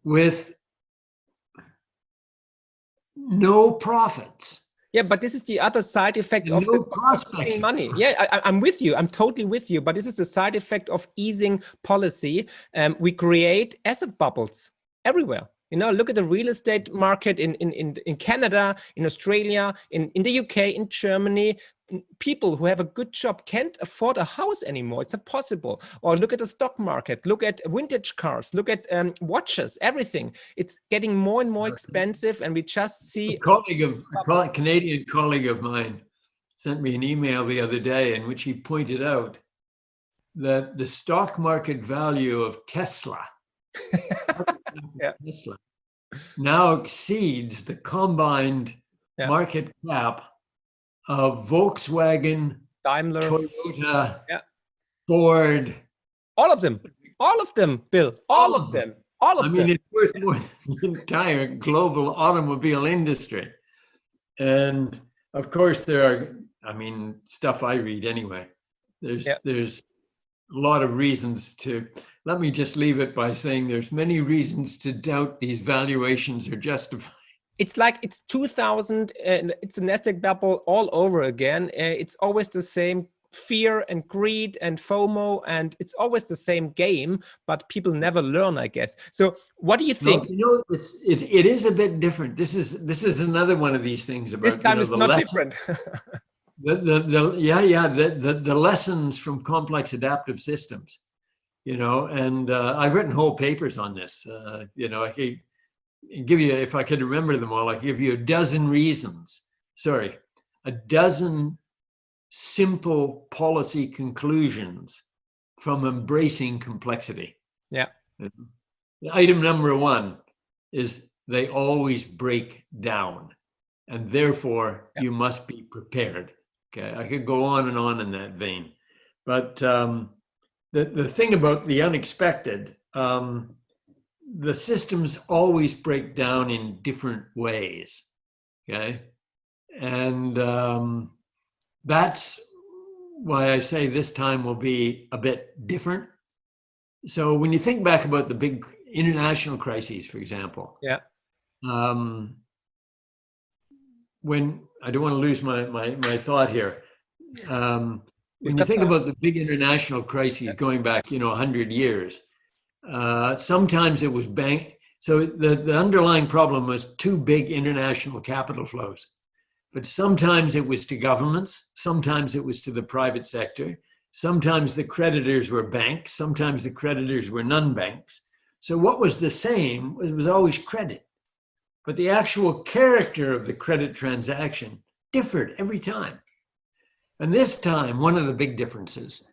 with no profits. Yeah, but this is the other side effect of the money. Yeah, I'm with you. I'm totally with you. But this is the side effect of easing policy. We create asset bubbles everywhere. Look at the real estate market in Canada, in Australia, in the UK, in Germany. People who have a good job can't afford a house anymore. It's impossible. Or look at the stock market. Look at vintage cars. Look at watches. Everything. It's getting more and more expensive, and we just see. A Canadian colleague of mine sent me an email the other day in which he pointed out that the stock market value of Tesla now exceeds the combined market cap of Volkswagen, Daimler, Toyota, Ford. All of them, Bill, all of them. It's worth more than the entire global automobile industry. And of course there are, stuff I read anyway. There's a lot of reasons to, let me just leave it by saying there's many reasons to doubt these valuations are justified. It's like it's 2000 and it's a Nasdaq bubble all over again. It's always the same fear and greed and FOMO, and it's always the same game, but people never learn, I guess. So what do you think? No, it is a bit different. This is another one of these things about, This time it's not different. the lessons from complex adaptive systems, and I've written whole papers on this. I could give you, if I could remember them all, I could give you a dozen simple policy conclusions from embracing complexity. Yeah. Item number one is they always break down, and therefore you must be prepared. Okay, I could go on and on in that vein, but the thing about the unexpected, the systems always break down in different ways. Okay, and that's why I say this time will be a bit different. So when you think back about the big international crises, for example, when I don't want to lose my thought here, when you think about the big international crises going back, 100 years, sometimes it was so the underlying problem was too big international capital flows. But sometimes it was to governments, sometimes it was to the private sector, sometimes the creditors were banks, sometimes the creditors were non-banks. So what was the same, it was always credit. But the actual character of the credit transaction differed every time. And this time, one of the big differences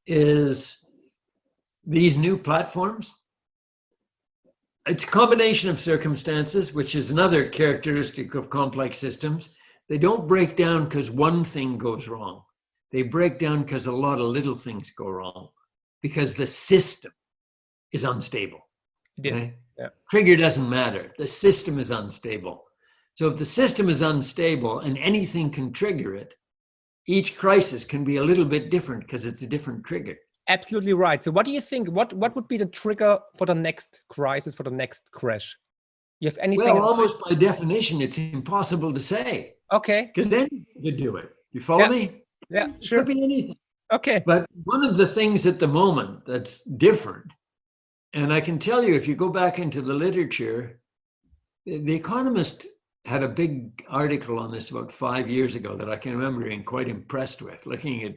is these new platforms. It's a combination of circumstances, which is another characteristic of complex systems. They don't break down because one thing goes wrong. They break down because a lot of little things go wrong, because the system is unstable. It is. Okay? Yeah. Trigger doesn't matter. The system is unstable. So if the system is unstable and anything can trigger it, each crisis can be a little bit different because it's a different trigger. Absolutely right. So what do you think? What would be the trigger for the next crisis, for the next crash? You have anything? Well, almost by definition, it's impossible to say. Okay. Because then you do it. You follow me? Yeah, sure. It could be anything. Okay. But one of the things at the moment that's different, and I can tell you, if you go back into the literature, The Economist had a big article on this about 5 years ago that I can remember being quite impressed with, looking at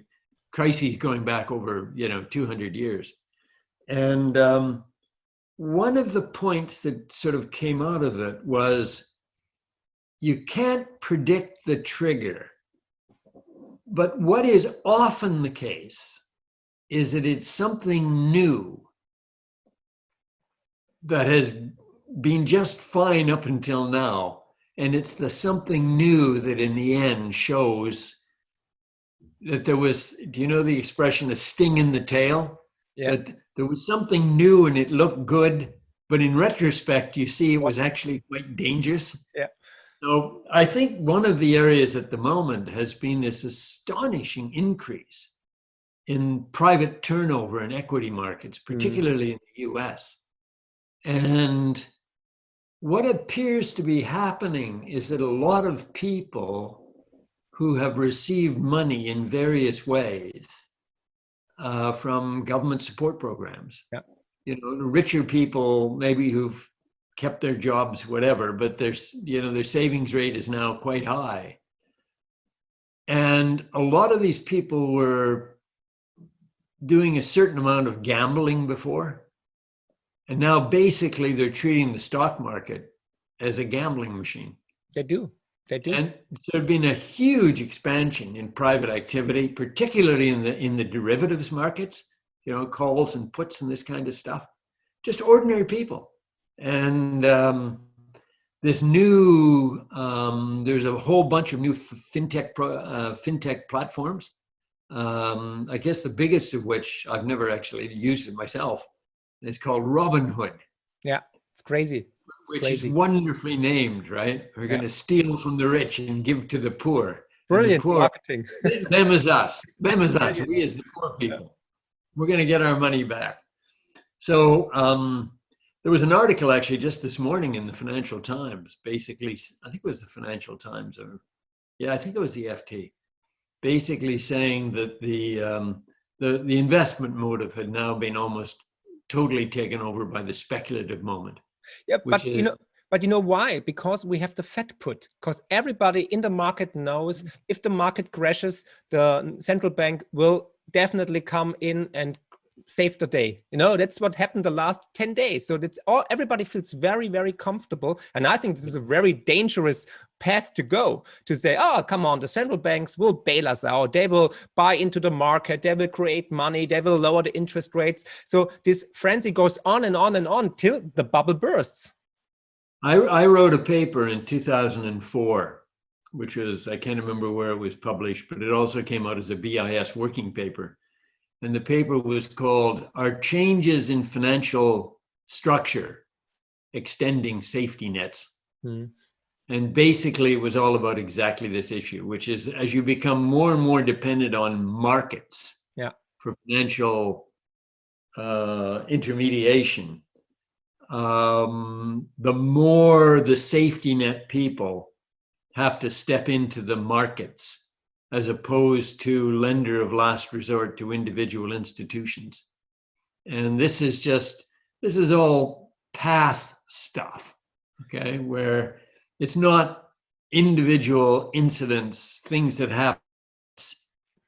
crises going back over 200 years. And one of the points that sort of came out of it was you can't predict the trigger, but what is often the case is that it's something new that has been just fine up until now. And it's the something new that in the end shows that there was, do you know the expression, a sting in the tail? Yeah. That there was something new and it looked good, but in retrospect, you see it was actually quite dangerous. Yeah. So I think one of the areas at the moment has been this astonishing increase in private turnover in equity markets, particularly in the US. And what appears to be happening is that a lot of people who have received money in various ways from government support programs, richer people maybe who've kept their jobs, whatever, but their savings rate is now quite high. And a lot of these people were doing a certain amount of gambling before. And now basically they're treating the stock market as a gambling machine. They do. And there's been a huge expansion in private activity, particularly in the derivatives markets, calls and puts and this kind of stuff. Just ordinary people. And this new, there's a whole bunch of new fintech platforms. I guess the biggest of which I've never actually used it myself. It's called Robinhood. Yeah, it's crazy. Which is wonderfully named, right? We're going to steal from the rich and give to the poor. Brilliant the poor, marketing. them as us. Them as us. We as the poor people. we're going to get our money back. So there was an article actually just this morning in the Financial Times, basically, I think it was the Financial Times, or I think it was the FT, basically saying that the investment motive had now been almost totally taken over by the speculative moment. Yeah, but you know why? Because we have the Fed put. Because everybody in the market knows if the market crashes, the central bank will definitely come in and save the day. You know, that's what happened the last 10 days. So that's all. Everybody feels very, very comfortable. And I think this is a very dangerous path to go, to say, oh, come on, the central banks will bail us out. They will buy into the market. They will create money. They will lower the interest rates. So this frenzy goes on and on and on till the bubble bursts. I wrote a paper in 2004, which was, I can't remember where it was published, but it also came out as a BIS working paper. And the paper was called, Are Changes in Financial Structure Extending Safety Nets? And basically it was all about exactly this issue, which is as you become more and more dependent on markets for financial intermediation, the more the safety net people have to step into the markets as opposed to lender of last resort to individual institutions. And this is all path stuff, okay, where it's not individual incidents, things that happen.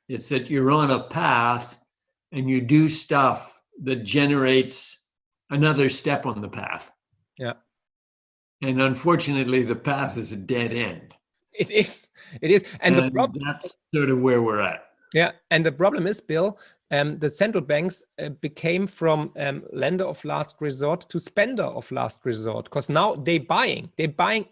It's that you're on a path and you do stuff that generates another step on the path. Yeah. And unfortunately, the path is a dead end. It is. And the problem, that's sort of where we're at. Yeah. And the problem is, Bill, the central banks became from lender of last resort to spender of last resort, because now they're buying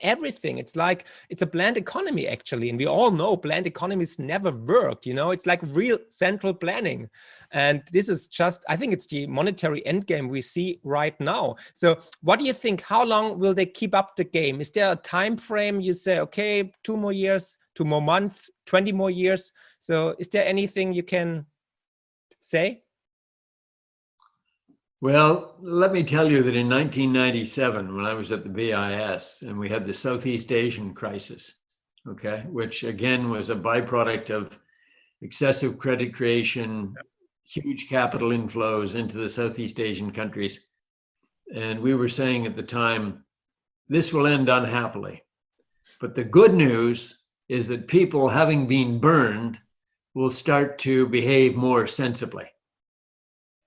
everything. It's like, it's a planned economy, actually. And we all know planned economies never work. You know, it's like real central planning. And this is just, I think it's the monetary endgame we see right now. So what do you think? How long will they keep up the game? Is there a time frame? You say, okay, 2 more years, 2 more months, 20 more years. So is there anything you can say? Well, let me tell you that in 1997, when I was at the BIS and we had the Southeast Asian crisis, okay, which again was a byproduct of excessive credit creation, huge capital inflows into the Southeast Asian countries. And we were saying at the time, this will end unhappily. But the good news is that people, having been burned, will start to behave more sensibly.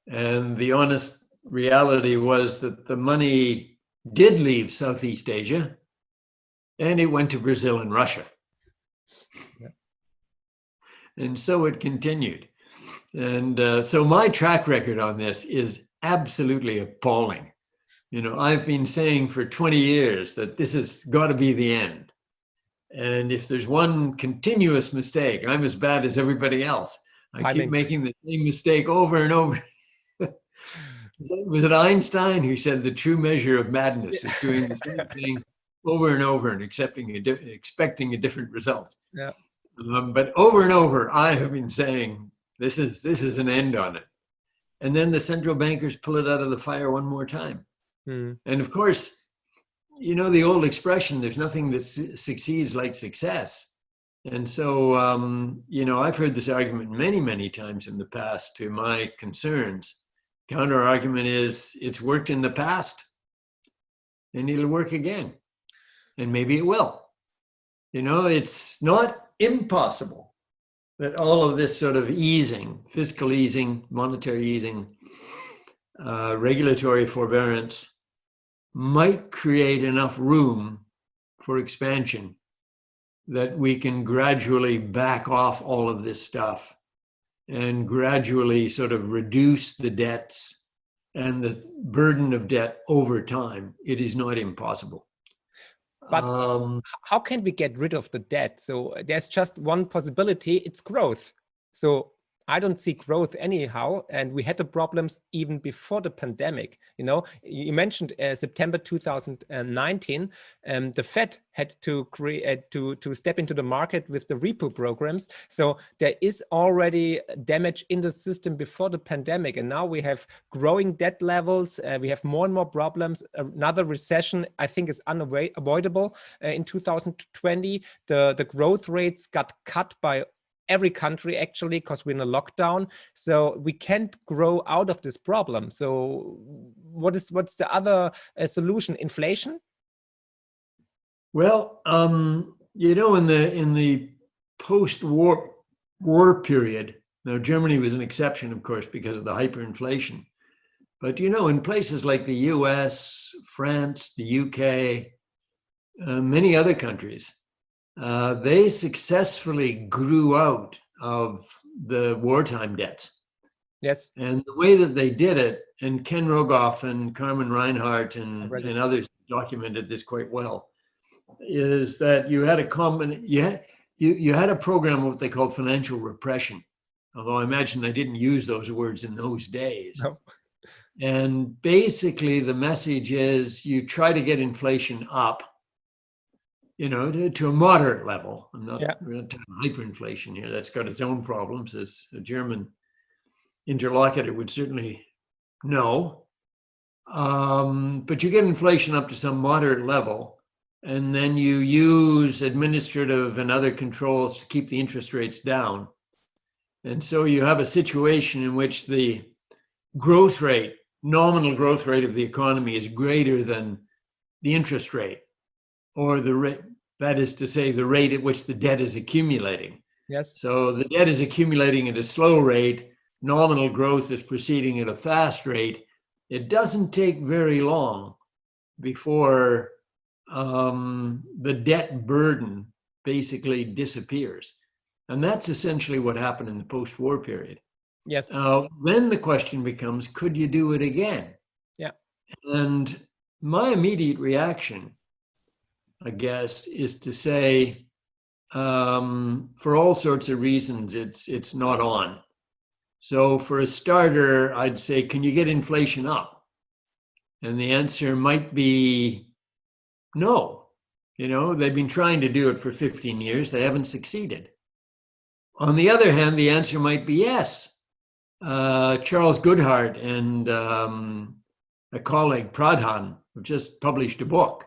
And the honest reality was that the money did leave Southeast Asia and it went to Brazil and Russia. Yeah. And so it continued. And so my track record on this is absolutely appalling. You know, I've been saying for 20 years that this has got to be the end. And if there's one continuous mistake, I'm as bad as everybody else. I keep making the same mistake over and over. Was it Einstein who said the true measure of madness is doing the same thing over and over and expecting a different result? Yeah. But over and over, I have been saying this is an end on it. And then the central bankers pull it out of the fire one more time. And of course, you know, the old expression, there's nothing that succeeds like success. And so, you know, I've heard this argument many, many times in the past to my concerns. Counter argument is it's worked in the past and it'll work again. And maybe it will. You know, it's not impossible that all of this sort of easing, fiscal easing, monetary easing, regulatory forbearance might create enough room for expansion that we can gradually back off all of this stuff and gradually sort of reduce the debts and the burden of debt over time. It is not impossible. But how can we get rid of the debt? So there's just one possibility, it's growth. So I don't see growth anyhow, and we had the problems even before the pandemic. You know, you mentioned September 2019. The Fed had to create to step into the market with the repo programs. So there is already damage in the system before the pandemic, and now we have growing debt levels. We have more and more problems. Another recession, I think, is unavoidable in 2020. The growth rates got cut by every country actually, because we're in a lockdown, so we can't grow out of this problem. So what's the other solution? Inflation? Well, you know, in the post-war period, now Germany was an exception, of course, because of the hyperinflation. But you know, in places like the US, France, the UK, many other countries, they successfully grew out of the wartime debts. Yes. And the way that they did it, and Ken Rogoff and Carmen Reinhardt and others documented this quite well, is that you had you had a program of what they called financial repression. Although I imagine they didn't use those words in those days. No. And basically the message is you try to get inflation up, you know, to a moderate level. We're not talking hyperinflation here. That's got its own problems, as a German interlocutor would certainly know. But you get inflation up to some moderate level, and then you use administrative and other controls to keep the interest rates down. And so you have a situation in which the growth rate, nominal growth rate of the economy is greater than the interest rate, or the rate, that is to say, the rate at which the debt is accumulating. Yes. So the debt is accumulating at a slow rate, nominal growth is proceeding at a fast rate. It doesn't take very long before the debt burden basically disappears. And that's essentially what happened in the post-war period. Yes. Then the question becomes, could you do it again? Yeah. And my immediate reaction, I guess, is to say, for all sorts of reasons, it's not on. So for a starter, I'd say, can you get inflation up? And the answer might be no. You know, they've been trying to do it for 15 years. They haven't succeeded. On the other hand, the answer might be yes. Charles Goodhart and a colleague, Pradhan, have just published a book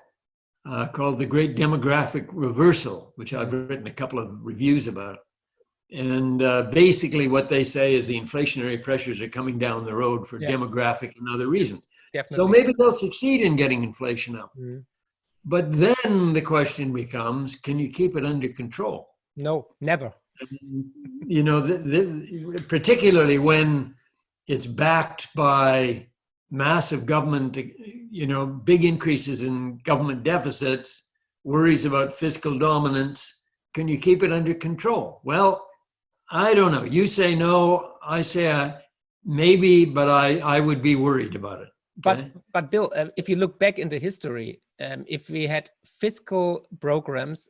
called The Great Demographic Reversal, which I've written a couple of reviews about. And basically what they say is the inflationary pressures are coming down the road for demographic and other reasons. Definitely. So maybe they'll succeed in getting inflation up. Mm. But then the question becomes, can you keep it under control? No, never. You know, particularly when it's backed by massive government, you know, big increases in government deficits, worries about fiscal dominance. Can you keep it under control? Well, I don't know. You say no, I say maybe, but I would be worried about it. Okay? But Bill, if you look back into history, if we had fiscal programs,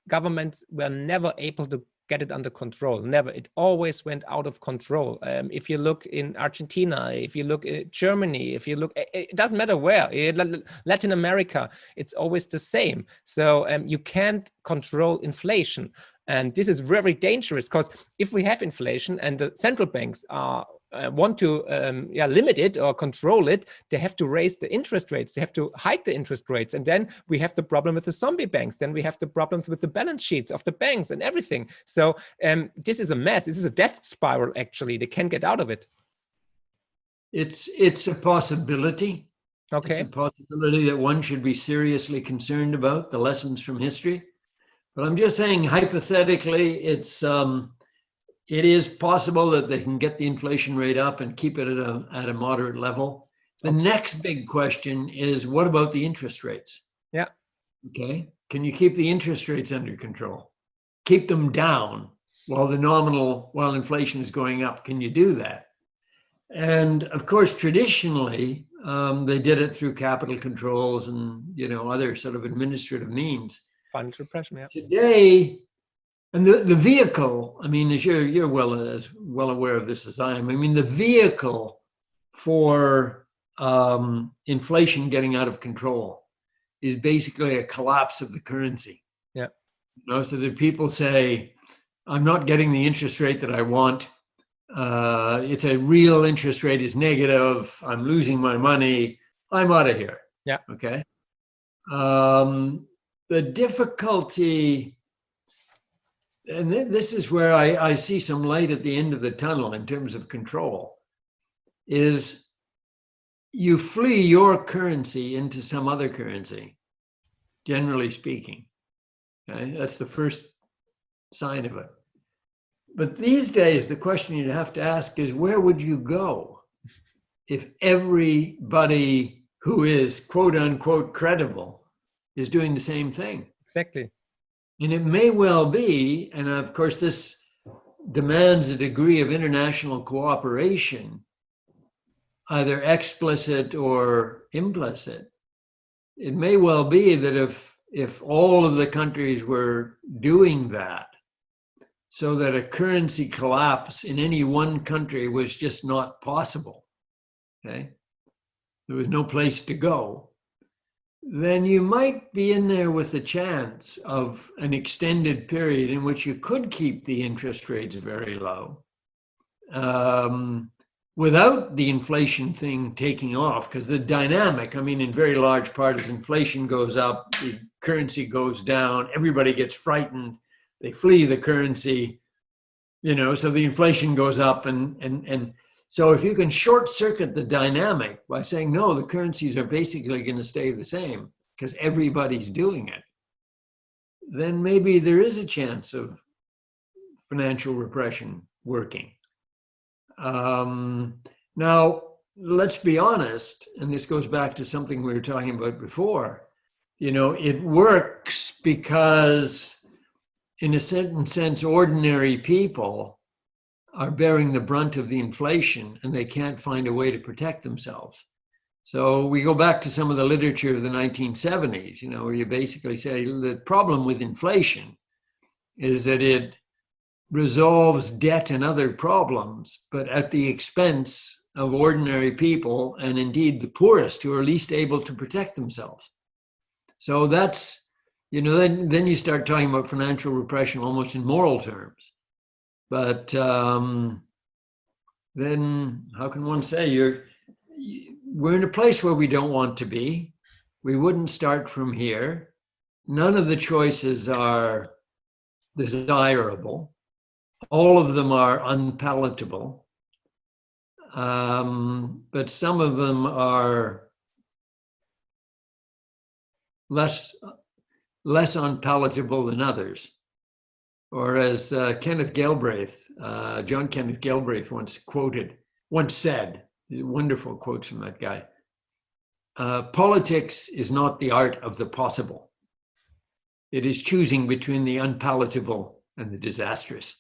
governments were never able to get it under control. Never. It always went out of control. If you look in Argentina, if you look at Germany, if you look, it doesn't matter where, Latin America, it's always the same. So you can't control inflation. And this is very dangerous, because if we have inflation and the central banks are want to limit it or control it, they have to raise the interest rates. They have to hike the interest rates. And then we have the problem with the zombie banks. Then we have the problems with the balance sheets of the banks and everything. So this is a mess. This is a death spiral, actually. They can't get out of it. It's a possibility. Okay. It's a possibility that one should be seriously concerned about, the lessons from history. But I'm just saying, hypothetically, it is possible that they can get the inflation rate up and keep it at a moderate level. The next big question is, what about the interest rates? Yeah. Okay. Can you keep the interest rates under control? Keep them down while inflation is going up. Can you do that? And of course, traditionally, they did it through capital controls and, you know, other sort of administrative means. Financial repression, yeah. Today, And the vehicle, I mean, as you're as well aware of this as I am, I mean, the vehicle for inflation getting out of control is basically a collapse of the currency. Yeah. So that people say, I'm not getting the interest rate that I want. It's a real interest rate is negative. I'm losing my money. I'm out of here. Yeah. Okay. The difficulty, and this is where I see some light at the end of the tunnel in terms of control, is you flee your currency into some other currency, generally speaking. Okay? That's the first sign of it. But these days, the question you'd have to ask is, where would you go if everybody who is quote unquote credible is doing the same thing? Exactly. And it may well be, and of course, this demands a degree of international cooperation, either explicit or implicit. It may well be that if all of the countries were doing that, so that a currency collapse in any one country was just not possible, okay? There was no place to go. Then you might be in there with a chance of an extended period in which you could keep the interest rates very low without the inflation thing taking off, because the dynamic, I mean, in very large part, as inflation goes up, the currency goes down, everybody gets frightened, they flee the currency, so the inflation goes up. And so if you can short circuit the dynamic by saying, no, the currencies are basically going to stay the same because everybody's doing it, then maybe there is a chance of financial repression working. Now, let's be honest, and this goes back to something we were talking about before, it works because in a certain sense, ordinary people are bearing the brunt of the inflation and they can't find a way to protect themselves. So we go back to some of the literature of the 1970s, where you basically say the problem with inflation is that it resolves debt and other problems, but at the expense of ordinary people and indeed the poorest who are least able to protect themselves. So that's, then you start talking about financial repression almost in moral terms. But then how can one say we're in a place where we don't want to be. We wouldn't start from here. None of the choices are desirable. All of them are unpalatable. But some of them are less unpalatable than others. Or as John Kenneth Galbraith once said, wonderful quotes from that guy, politics is not the art of the possible. It is choosing between the unpalatable and the disastrous.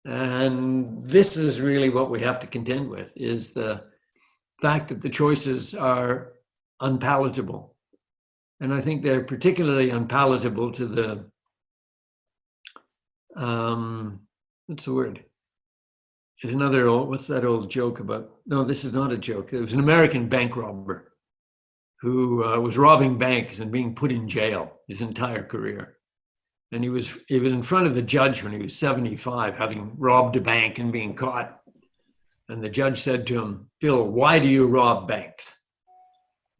And this is really what we have to contend with, is the fact that the choices are unpalatable. And I think they're particularly unpalatable to the, what's the word? There's another what's that old joke about? No, this is not a joke. It was an American bank robber who was robbing banks and being put in jail his entire career. And he was in front of the judge when he was 75, having robbed a bank and being caught. And the judge said to him, "Bill, why do you rob banks?"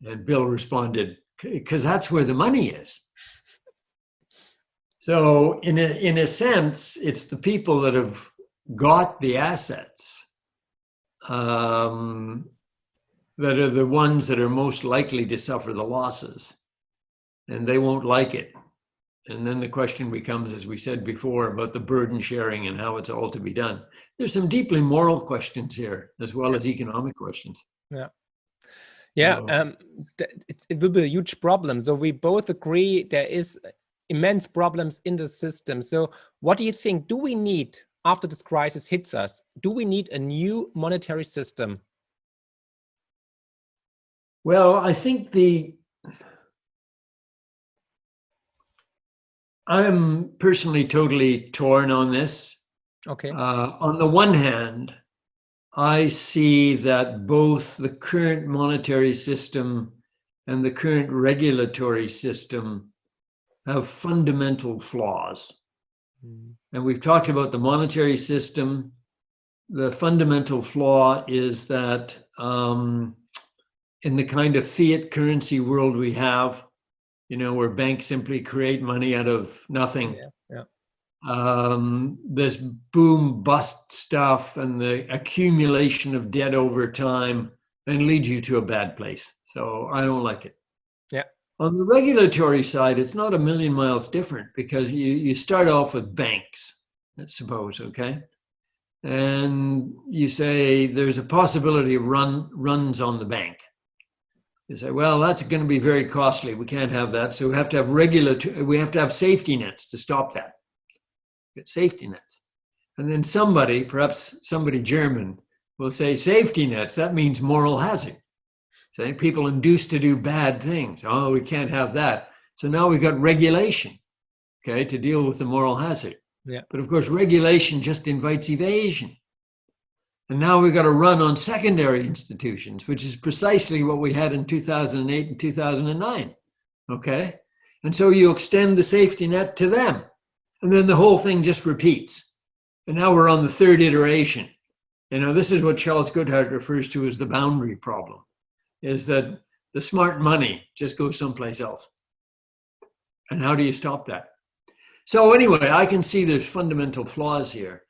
And Bill responded, "Because that's where the money is." So in a sense, it's the people that have got the assets that are the ones that are most likely to suffer the losses, and they won't like it. And then the question becomes, as we said before, about the burden sharing and how it's all to be done. There's some deeply moral questions here, as well as economic questions. Yeah. Yeah, it will be a huge problem. So we both agree there is immense problems in the system. So what do you think? Do we need, after this crisis hits us, do we need a new monetary system? Well, I think I'm personally totally torn on this. Okay. On the one hand, I see that both the current monetary system and the current regulatory system have fundamental flaws. And we've talked about the monetary system. The fundamental flaw is that in the kind of fiat currency world we have, where banks simply create money out of nothing. Yeah. This boom bust stuff and the accumulation of debt over time and leads you to a bad place. So I don't like it. Yeah. On the regulatory side, it's not a million miles different because you start off with banks, let's suppose, okay? And you say there's a possibility of runs on the bank. You say, well, that's going to be very costly. We can't have that. So we have to have we have to have safety nets to stop that. Get safety nets. And then somebody, perhaps somebody German, will say safety nets, that means moral hazard. Say people induced to do bad things. Oh, we can't have that. So now we've got regulation, okay, to deal with the moral hazard. Yeah. But of course, regulation just invites evasion. And now we've got to run on secondary institutions, which is precisely what we had in 2008 and 2009, okay? And so you extend the safety net to them, and then the whole thing just repeats. And now we're on the third iteration. This is what Charles Goodhart refers to as the boundary problem, is that the smart money just goes someplace else. And how do you stop that? So anyway, I can see there's fundamental flaws here.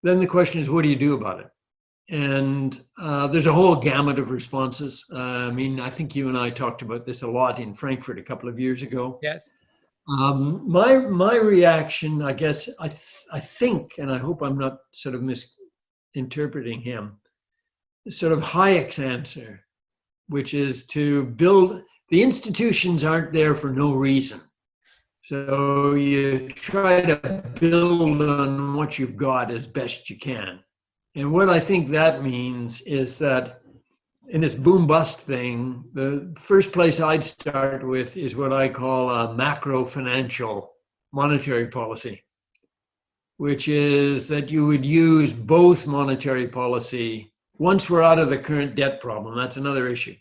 Then the question is, what do you do about it? And there's a whole gamut of responses. I think you and I talked about this a lot in Frankfurt a couple of years ago. Yes. My reaction, I guess, I think, and I hope I'm not sort of misinterpreting him, sort of Hayek's answer, which is to build, the institutions aren't there for no reason. So you try to build on what you've got as best you can. And what I think that means is that in this boom bust thing, the first place I'd start with is what I call a macro financial monetary policy, which is that you would use both monetary policy. Once we're out of the current debt problem, that's another issue.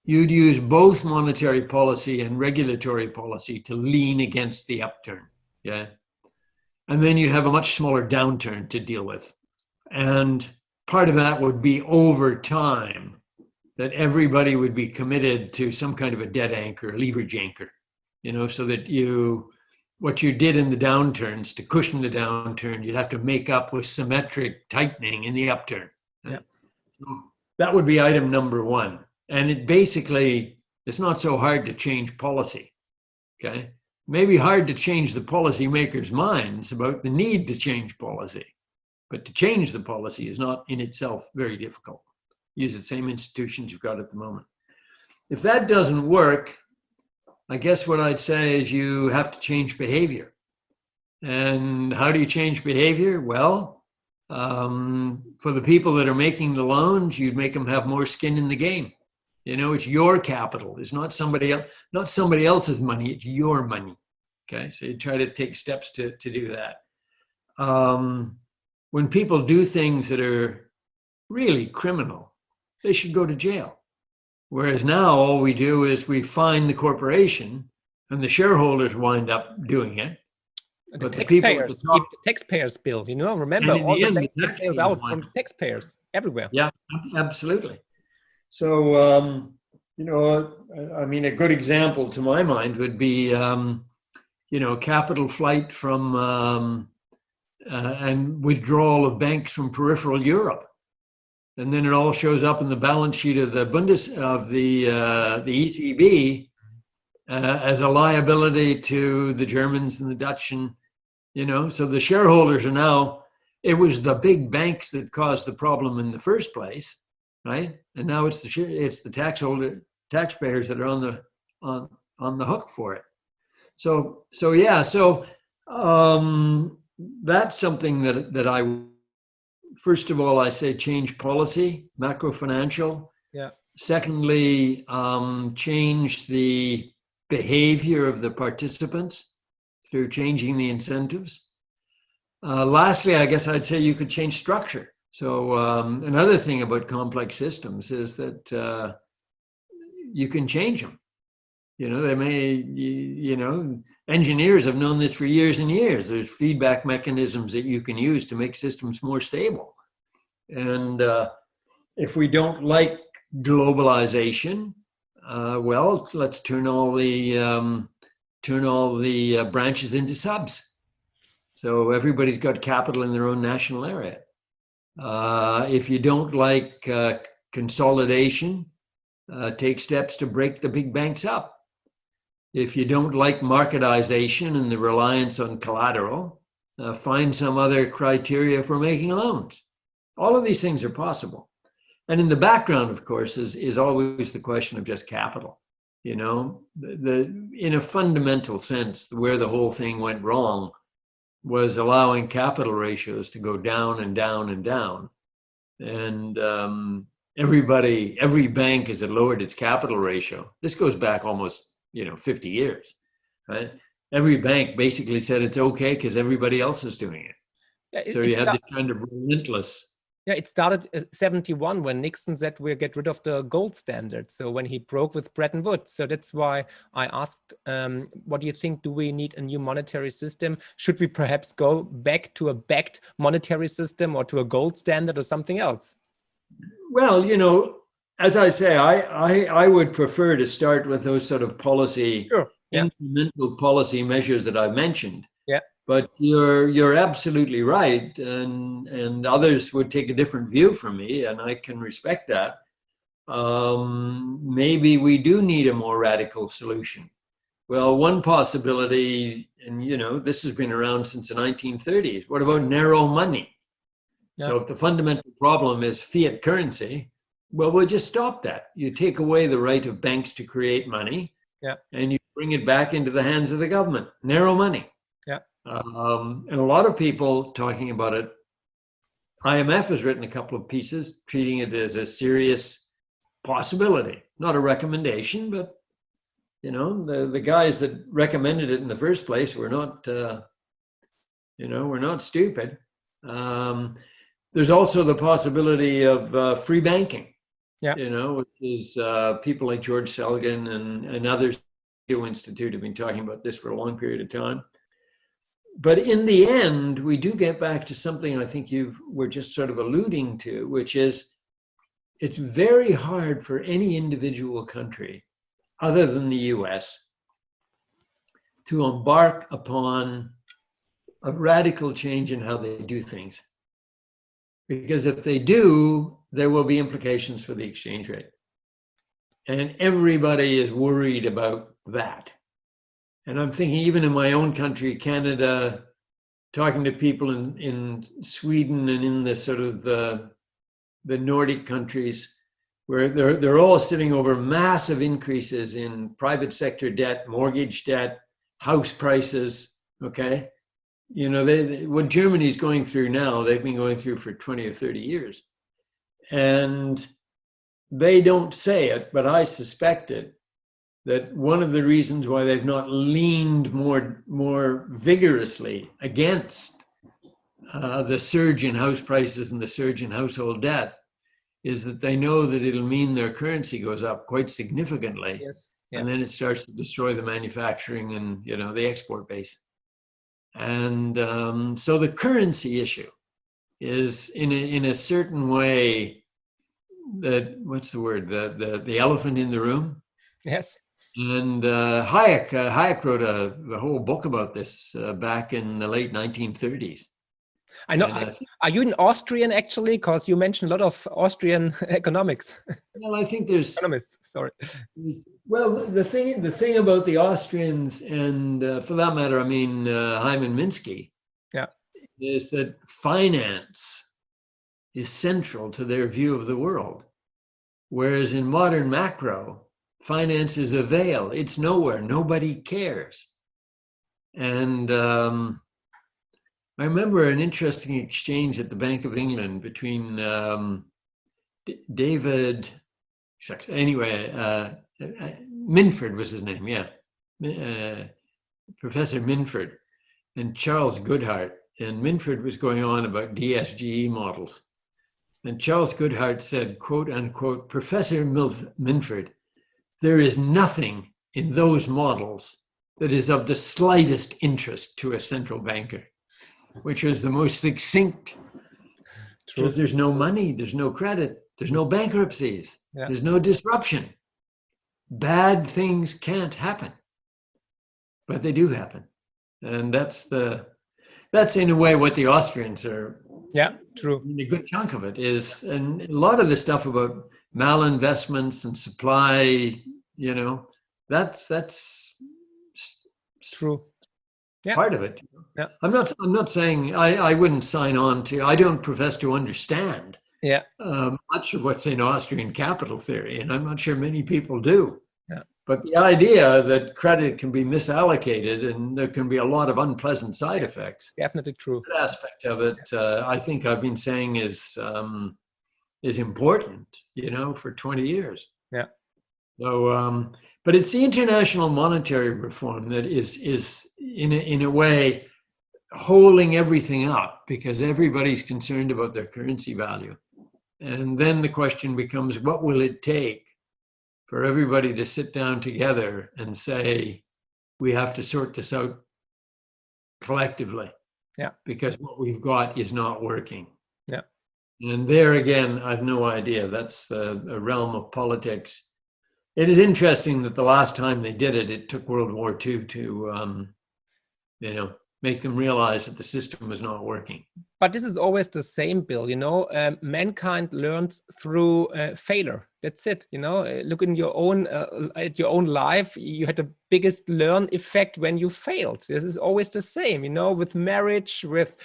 You'd use both monetary policy and regulatory policy to lean against the upturn, yeah? And then you'd have a much smaller downturn to deal with. And part of that would be over time that everybody would be committed to some kind of a debt anchor, a leverage anchor, so that what you did in the downturns to cushion the downturn, you'd have to make up with symmetric tightening in the upturn. Yeah. So that would be item number one. And it's not so hard to change policy, okay? Maybe hard to change the policymakers' minds about the need to change policy. But to change the policy is not in itself very difficult. Use the same institutions you've got at the moment. If that doesn't work, I guess what I'd say is you have to change behavior. And how do you change behavior? Well, for the people that are making the loans, you'd make them have more skin in the game. It's your capital. It's not somebody else's money. It's your money. Okay, so you try to take steps to do that. When people do things that are really criminal, they should go to jail. Whereas now all we do is we fine the corporation and the shareholders wind up doing it. The taxpayers bill, remember all the banks get bailed out from taxpayers everywhere. Yeah, absolutely. So, a good example to my mind would be, capital flight from and withdrawal of banks from peripheral Europe. And then it all shows up in the balance sheet of the ECB as a liability to the Germans and the Dutch, and so the shareholders are now. It was the big banks that caused the problem in the first place, right? And now it's the taxpayers that are on the hook for it. So that's something that I. First of all, I say change policy, macro financial. Yeah. Secondly, change the behavior of the participants. through changing the incentives. Lastly, I guess I'd say you could change structure. So another thing about complex systems is that you can change them. They may, engineers have known this for years and years. There's feedback mechanisms that you can use to make systems more stable. And if we don't like globalization, well, let's turn all the branches into subs. So everybody's got capital in their own national area. If you don't like consolidation, take steps to break the big banks up. If you don't like marketization and the reliance on collateral, find some other criteria for making loans. All of these things are possible. And in the background, of course, is always the question of just capital. In a fundamental sense, where the whole thing went wrong was allowing capital ratios to go down and down and down. And every bank has lowered its capital ratio. This goes back almost 50 years, right? Every bank basically said it's okay because everybody else is doing it. Yeah, so you had this kind of relentless. Yeah, it started in 71 when Nixon said we'll get rid of the gold standard. So when he broke with Bretton Woods. So that's why I asked, what do you think? Do we need a new monetary system? Should we perhaps go back to a backed monetary system or to a gold standard or something else? Well, as I say, I would prefer to start with those sort of policy, incremental policy measures that I mentioned. Yeah. But you're absolutely right, and others would take a different view from me, and I can respect that. Maybe we do need a more radical solution. Well, one possibility, and this has been around since the 1930s. What about narrow money? Yeah. So if the fundamental problem is fiat currency, well, we'll just stop that. You take away the right of banks to create money, and you bring it back into the hands of the government. Narrow money. Yeah. And a lot of people talking about it. IMF has written a couple of pieces treating it as a serious possibility, not a recommendation, but the guys that recommended it in the first place were not, we're not stupid. There's also the possibility of free banking. Yeah. Which is people like George Selgin and others, the Institute have been talking about this for a long period of time. But in the end, we do get back to something I think were just sort of alluding to, which is it's very hard for any individual country other than the US to embark upon a radical change in how they do things. Because if they do, there will be implications for the exchange rate. And everybody is worried about that. And I'm thinking even in my own country, Canada, talking to people in Sweden and in the sort of the Nordic countries, where they're all sitting over massive increases in private sector debt, mortgage debt, house prices, okay? What Germany's going through now, they've been going through for 20 or 30 years. And they don't say it, but I suspect it, that one of the reasons why they've not leaned more vigorously against the surge in house prices and the surge in household debt is that they know that it'll mean their currency goes up quite significantly. Yes. Yeah. And then it starts to destroy the manufacturing and the export base. And so the currency issue is in a certain way what's the word, the elephant in the room. Yes. And Hayek wrote a whole book about this back in the late 1930s. I know. Are you an Austrian actually? Because you mentioned a lot of Austrian economics. Well, I think there's economists. Sorry. Well, the thing about the Austrians, and for that matter, I mean Hyman Minsky, is that finance is central to their view of the world, whereas in modern macro, finance is a veil. It's nowhere. Nobody cares. And I remember an interesting exchange at the Bank of England between David, Minford was his name, Professor Minford and Charles Goodhart, and Minford was going on about DSGE models. And Charles Goodhart said, quote unquote, Professor Minford, there is nothing in those models that is of the slightest interest to a central banker, which was the most succinct. Because there's no money, there's no credit, there's no bankruptcies, there's no disruption. Bad things can't happen, but they do happen. And that's in a way what the Austrians are. Yeah, true. A good chunk of it is, and a lot of the stuff about malinvestments and supply, that's true. Yeah. Part of it. Yeah. I'm not saying I wouldn't sign on to. I don't profess to understand. Yeah. Much of what's in Austrian capital theory, and I'm not sure many people do. Yeah. But the idea that credit can be misallocated and there can be a lot of unpleasant side effects. Definitely true. That aspect of it, I think I've been saying is important, for 20 years. Yeah. So, but it's the international monetary reform that is in a way holding everything up, because everybody's concerned about their currency value. And then the question becomes, what will it take for everybody to sit down together and say, we have to sort this out collectively? Yeah. Because what we've got is not working. Yeah. And there again, I've no idea. That's the realm of politics. It is interesting that the last time they did it, it took World War II to, make them realize that the system was not working. But this is always the same, Bill. Mankind learns through failure. That's it. Look in your own at your own life. You had the biggest learn effect when you failed. This is always the same. With marriage, with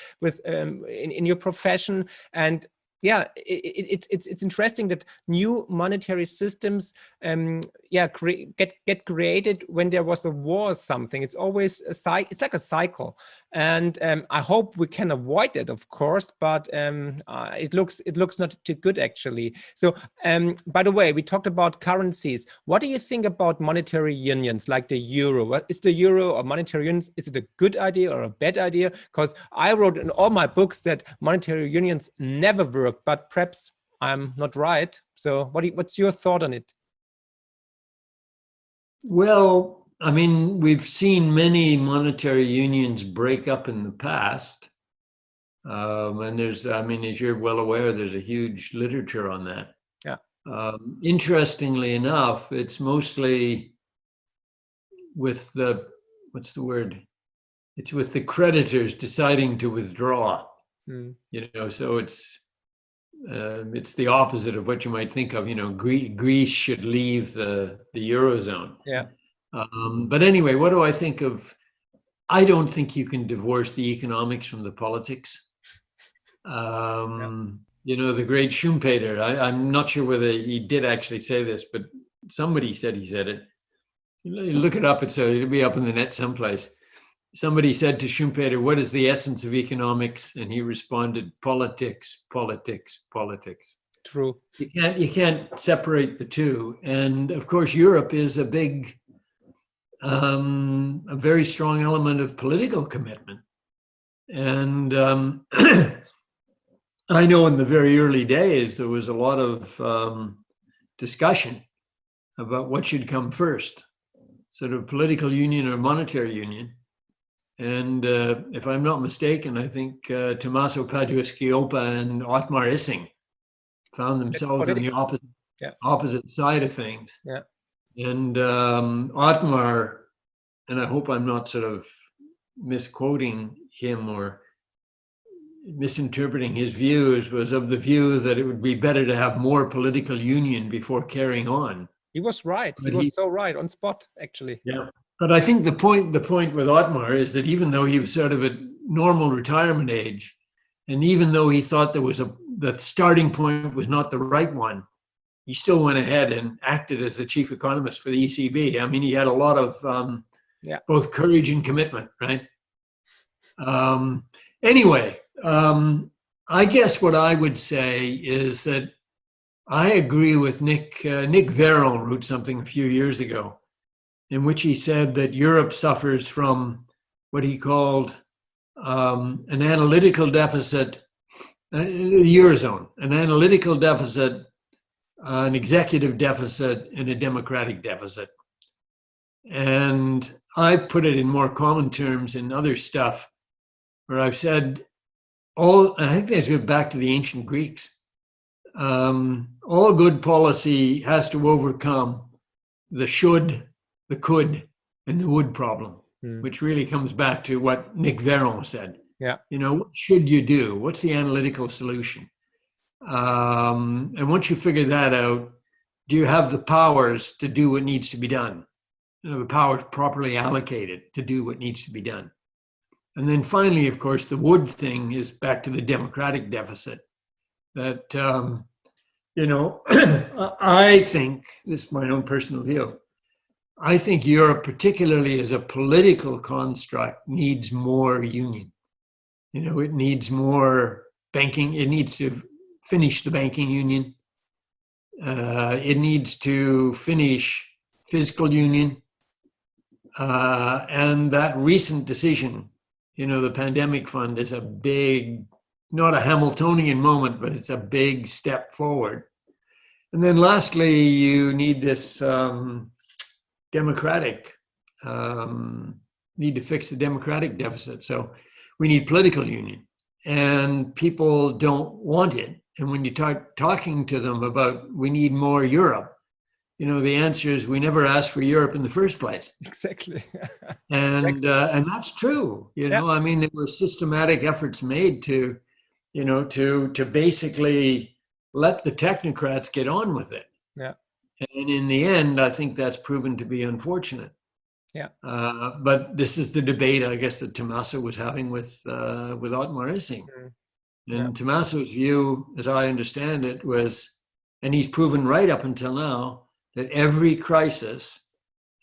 in your profession, and yeah, it's interesting that new monetary systems get created when there was a war or something. It's always it's like a cycle, and I hope we can avoid that, of course, but it looks not too good actually. So by the way, we talked about currencies. What do you think about monetary unions like the euro? What is the euro or monetary unions? Is it a good idea or a bad idea? Because I wrote in all my books that monetary unions never work, but perhaps I'm not right. So what's your thought on it? Well, I mean, we've seen many monetary unions break up in the past. And there's, as you're well aware, there's a huge literature on that. Yeah. Interestingly enough, it's mostly with what's the word? It's with the creditors deciding to withdraw. So it's the opposite of what you might think of. Greece should leave the Eurozone. Yeah. But anyway, what do I think of? I don't think you can divorce the economics from the politics. The great Schumpeter, I'm not sure whether he did actually say this, but somebody said he said it. Look it up, it'll be up in the net someplace. Somebody said to Schumpeter, what is the essence of economics? And he responded, politics, politics, politics. True. You can't separate the two. And of course, Europe is a very strong element of political commitment. And I know in the very early days, there was a lot of discussion about what should come first, sort of political union or monetary union. And if I'm not mistaken, I think Tommaso Padoa-Schioppa and Otmar Issing found themselves on the opposite side of things. Yeah. And Otmar, and I hope I'm not sort of misquoting him or misinterpreting his views, was of the view that it would be better to have more political union before carrying on. He was right. He was so right, on spot, actually. Yeah. But I think the point with Otmar is that even though he was sort of at normal retirement age, and even though he thought the starting point was not the right one, he still went ahead and acted as the chief economist for the ECB. I mean, he had a lot of both courage and commitment, right? Anyway, I guess what I would say is that I agree with Nick. Nick Verrill wrote something a few years ago in which he said that Europe suffers from what he called an analytical deficit, the Eurozone, an analytical deficit, an executive deficit, and a democratic deficit. And I put it in more common terms in other stuff where I've said, I think this goes back to the ancient Greeks. All good policy has to overcome the should, the could, and the would problem, which really comes back to what Nick Veron said. Yeah. What should you do? What's the analytical solution? And once you figure that out, do you have the powers to do what needs to be done? The powers properly allocated to do what needs to be done. And then finally, of course, the would thing is back to the democratic deficit. That, I think, this is my own personal view, I think Europe, particularly as a political construct, needs more union. It needs more banking. It needs to finish the banking union. It needs to finish fiscal union. And that recent decision, the pandemic fund is a big, not a Hamiltonian moment, but it's a big step forward. And then lastly, you need this need to fix the democratic deficit. So we need political union, and people don't want it. And when you start talking to them about we need more Europe, the answer is we never asked for Europe in the first place. Exactly. And that's true. I mean, there were systematic efforts made to basically let the technocrats get on with it. Yeah. And in the end, I think that's proven to be unfortunate. Yeah. But this is the debate, I guess, that Tommaso was having with Ottmar Issing. And Tommaso's view, as I understand it, was, and he's proven right up until now, that every crisis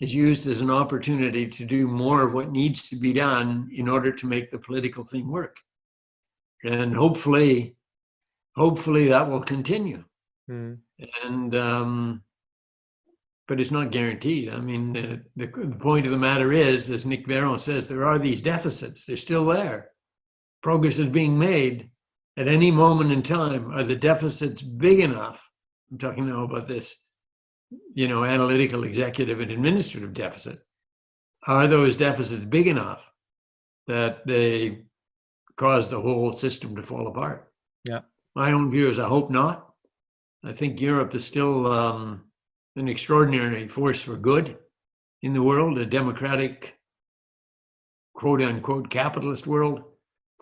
is used as an opportunity to do more of what needs to be done in order to make the political thing work. And hopefully that will continue. And but it's not guaranteed. I mean, the point of the matter is, as Nick Veron says, there are these deficits. They're still there. Progress is being made. At any moment in time, are the deficits big enough? I'm talking now about this, analytical, executive, and administrative deficit. Are those deficits big enough that they cause the whole system to fall apart? Yeah. My own view is I hope not. I think Europe is still an extraordinary force for good in the world, a democratic, quote unquote, capitalist world,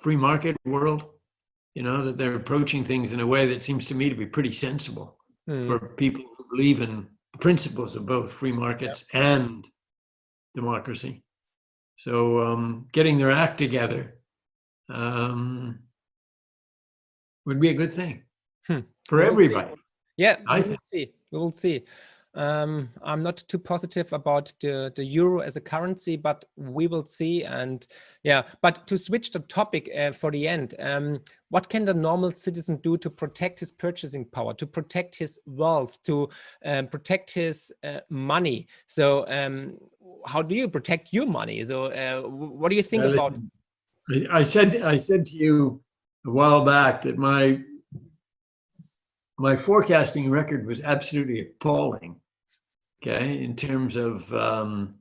free market world, that they're approaching things in a way that seems to me to be pretty sensible for people who believe in the principles of both free markets and democracy. So getting their act together would be a good thing for everybody. Yeah, we will see. I'm not too positive about the euro as a currency, but we will see. And but to switch the topic for the end, what can the normal citizen do to protect his purchasing power, to protect his wealth, to protect his money? So how do you protect your money? So what do you think about it? I said to you a while back that my forecasting record was absolutely appalling, in terms of the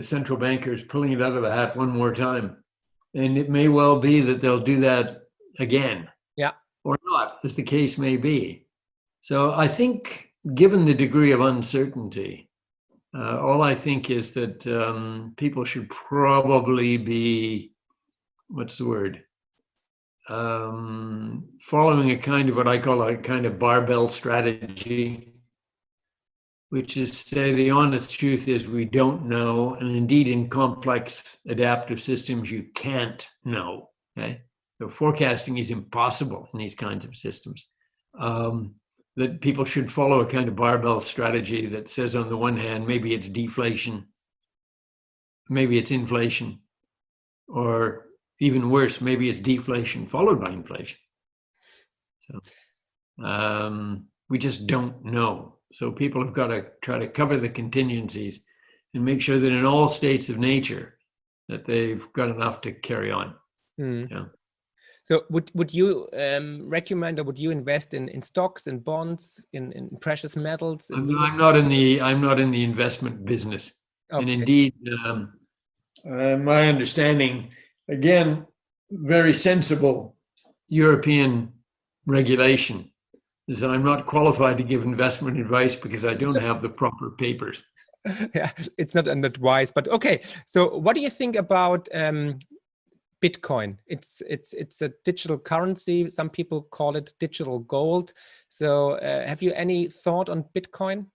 central bankers pulling it out of a hat one more time. And it may well be that they'll do that again. Yeah. Or not, as the case may be. So I think, given the degree of uncertainty, all I think is that people should probably be, following a kind of what I call a kind of barbell strategy, which is to say the honest truth is we don't know, and indeed in complex adaptive systems you can't know. Okay, so forecasting is impossible in these kinds of systems. That people should follow a kind of barbell strategy that says, on the one hand, maybe it's deflation, maybe it's inflation, or even worse, maybe it's deflation followed by inflation. So we just don't know. So people have got to try to cover the contingencies and make sure that in all states of nature that they've got enough to carry on. Yeah. So would you recommend, or would you invest in stocks, in bonds, in precious metals? I'm not in the investment business. Okay. And indeed, my understanding, again, very sensible European regulation, is that I'm not qualified to give investment advice because I don't have the proper papers. Yeah, it's not an advice, but okay. So what do you think about Bitcoin? It's a digital currency. Some people call it digital gold. So have you any thought on Bitcoin?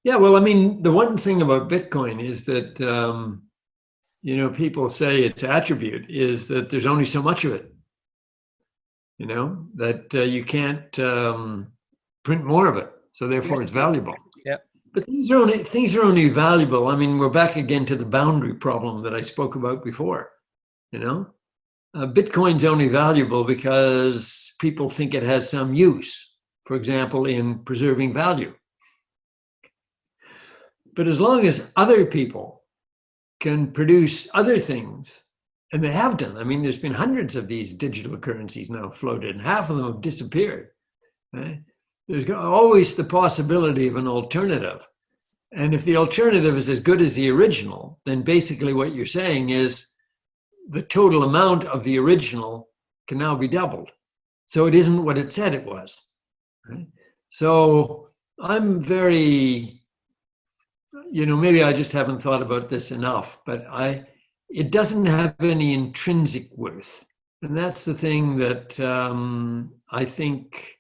Yeah, well, I mean, the one thing about Bitcoin is that, people say its attribute is that there's only so much of it, that you can't print more of it. So therefore it's valuable. Yeah. But things are only valuable. I mean, we're back again to the boundary problem that I spoke about before. Bitcoin's only valuable because people think it has some use, for example, in preserving value. But as long as other people can produce other things, and they have done, I mean, there's been hundreds of these digital currencies now floated, and half of them have disappeared. Right? There's always the possibility of an alternative. And if the alternative is as good as the original, then basically what you're saying is the total amount of the original can now be doubled. So it isn't what it said it was. Right? So I'm very, maybe I just haven't thought about this enough, but it doesn't have any intrinsic worth. And that's the thing that I think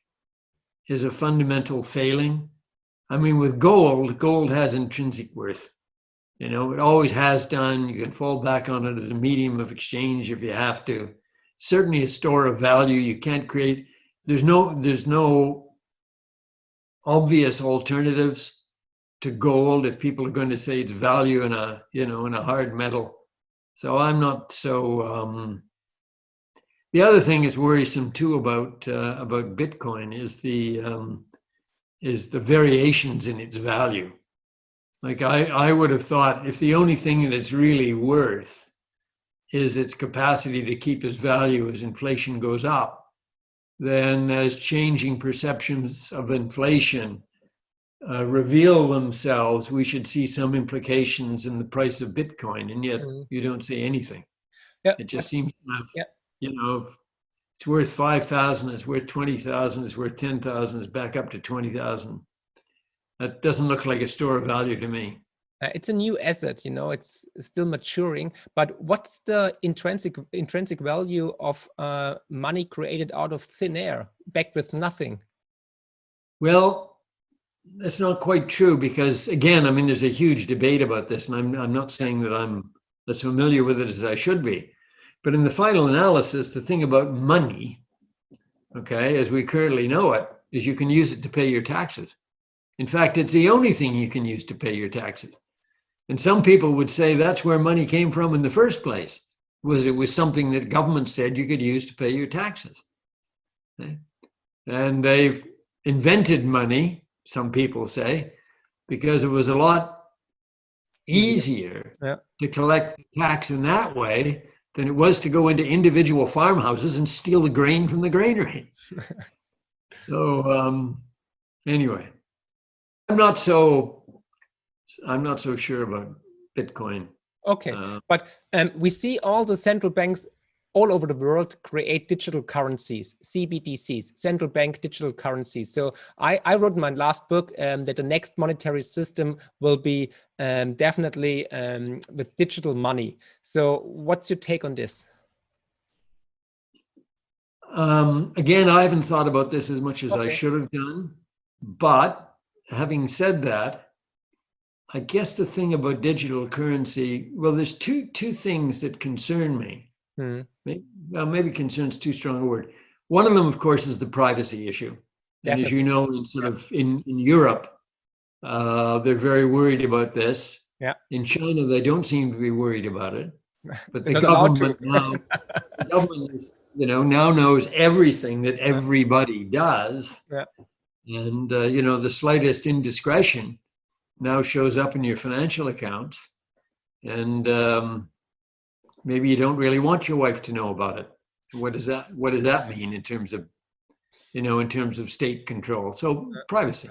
is a fundamental failing. I mean, with gold has intrinsic worth. It always has done. You can fall back on it as a medium of exchange if you have to. Certainly a store of value. You can't create, there's no obvious alternatives to gold if people are going to say it's value in a hard metal. So I'm not so. The other thing is worrisome too about Bitcoin is the variations in its value. Like I would have thought if the only thing that it's really worth is its capacity to keep its value as inflation goes up, then as changing perceptions of inflation reveal themselves, we should see some implications in the price of Bitcoin, and yet you don't see anything. Yeah. It just seems to have, it's worth 5,000, it's worth 20,000, it's worth 10,000, it's back up to 20,000. That doesn't look like a store of value to me. It's a new asset, it's still maturing. But what's the intrinsic value of money created out of thin air, back with nothing? Well, that's not quite true because, again, I mean, there's a huge debate about this, and I'm not saying that I'm as familiar with it as I should be. But in the final analysis, the thing about money, okay, as we currently know it, is you can use it to pay your taxes. In fact, it's the only thing you can use to pay your taxes. And some people would say that's where money came from in the first place, it was something that government said you could use to pay your taxes. Okay? And they've invented money, some people say, because it was a lot easier to collect tax in that way than it was to go into individual farmhouses and steal the grain from the granary. So anyway, I'm not so sure about Bitcoin. Okay, but we see all the central banks all over the world create digital currencies, CBDCs, central bank digital currencies. So I wrote in my last book that the next monetary system will be definitely with digital money. So what's your take on this? Again, I haven't thought about this as much as I should have done. But having said that, I guess the thing about digital currency, well, there's two things that concern me. Maybe concern's too strong a word. One of them, of course, is the privacy issue. And as you know, in Europe, they're very worried about this. Yeah. In China, they don't seem to be worried about it. But the government now knows everything that everybody does. Yeah. And, the slightest indiscretion now shows up in your financial accounts. And maybe you don't really want your wife to know about it. What does that mean in terms of, in terms of state control? So privacy.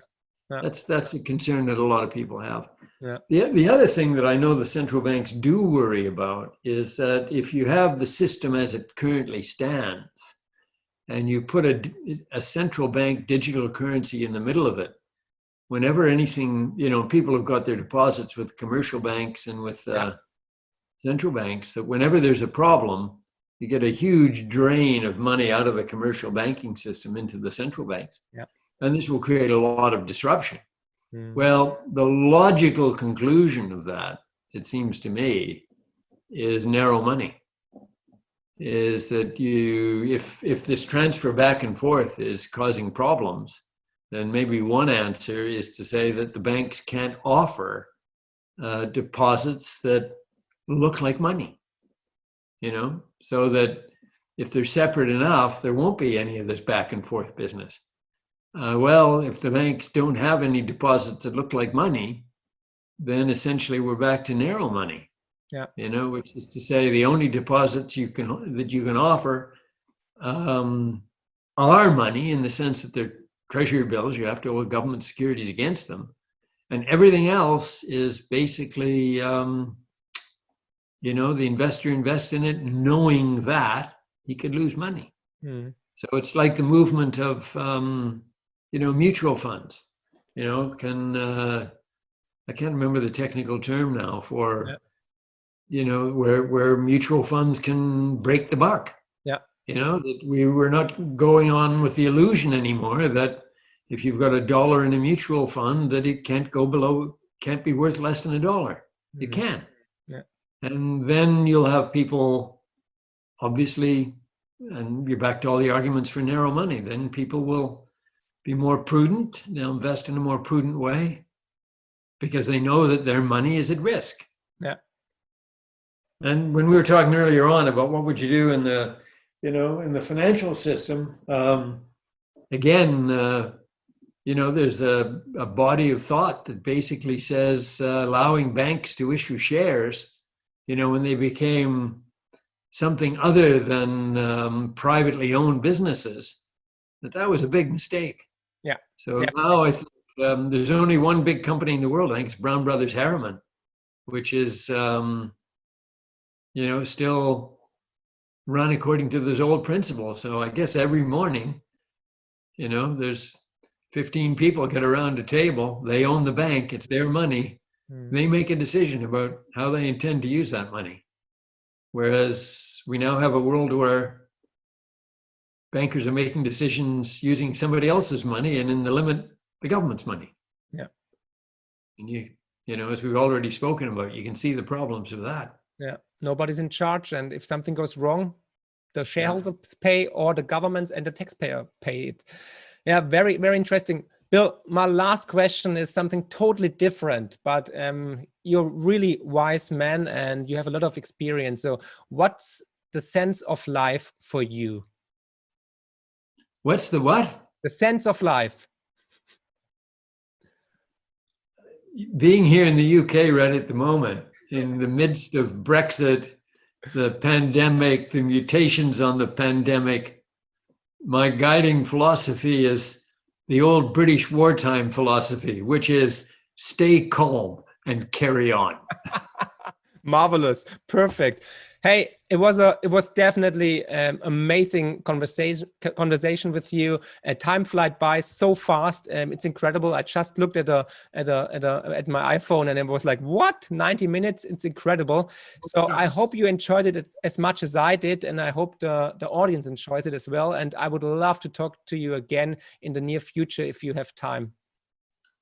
Yeah. That's a concern that a lot of people have. Yeah. The other thing that I know the central banks do worry about is that if you have the system as it currently stands, and you put a central bank digital currency in the middle of it, whenever anything, people have got their deposits with commercial banks and with central banks, that whenever there's a problem, you get a huge drain of money out of the commercial banking system into the central banks. Yeah. And this will create a lot of disruption. Mm. Well, the logical conclusion of that, it seems to me, is narrow money. Is that if this transfer back and forth is causing problems, then maybe one answer is to say that the banks can't offer deposits that look like money, so that if they're separate enough, there won't be any of this back and forth business. Well, if the banks don't have any deposits that look like money, then essentially we're back to narrow money. Yeah. Which is to say the only deposits that you can offer are money, in the sense that they're treasury bills. You have to owe government securities against them, and everything else is basically, the investor invests in it knowing that he could lose money. Mm. So it's like the movement of mutual funds. I can't remember the technical term now for. Yeah. Where mutual funds can break the buck. Yeah. That we were not going on with the illusion anymore that if you've got $1 in a mutual fund, that it can't be worth less than $1. Mm-hmm. It can. Yeah. And then you'll have people, obviously, and you're back to all the arguments for narrow money, then people will be more prudent. They'll invest in a more prudent way because they know that their money is at risk. Yeah. And when we were talking earlier on about what would you do in the financial system, again, there's a body of thought that basically says allowing banks to issue shares, when they became something other than privately owned businesses, that was a big mistake. Yeah. So now I think there's only one big company in the world. I think it's Brown Brothers Harriman, which is still run according to those old principles. So I guess every morning, there's 15 people get around a table. They own the bank. It's their money. Mm. They make a decision about how they intend to use that money. Whereas we now have a world where bankers are making decisions using somebody else's money and in the limit, the government's money. Yeah. And as we've already spoken about, you can see the problems of that. Yeah, nobody's in charge, and if something goes wrong, the shareholders pay, or the governments and the taxpayer pay it. Yeah, very, very interesting. Bill, my last question is something totally different, but you're a really wise man and you have a lot of experience. So what's the sense of life for you? What's the what? The sense of life. Being here in the UK right at the moment, in the midst of Brexit, the pandemic, the mutations on the pandemic, my guiding philosophy is the old British wartime philosophy, which is stay calm and carry on. Marvelous. Perfect. Hey, it was definitely amazing conversation with you. Time flies by so fast. It's incredible. I just looked at my iPhone and it was like, what? 90 minutes? It's incredible. So I hope you enjoyed it as much as I did, and I hope the audience enjoys it as well. And I would love to talk to you again in the near future if you have time.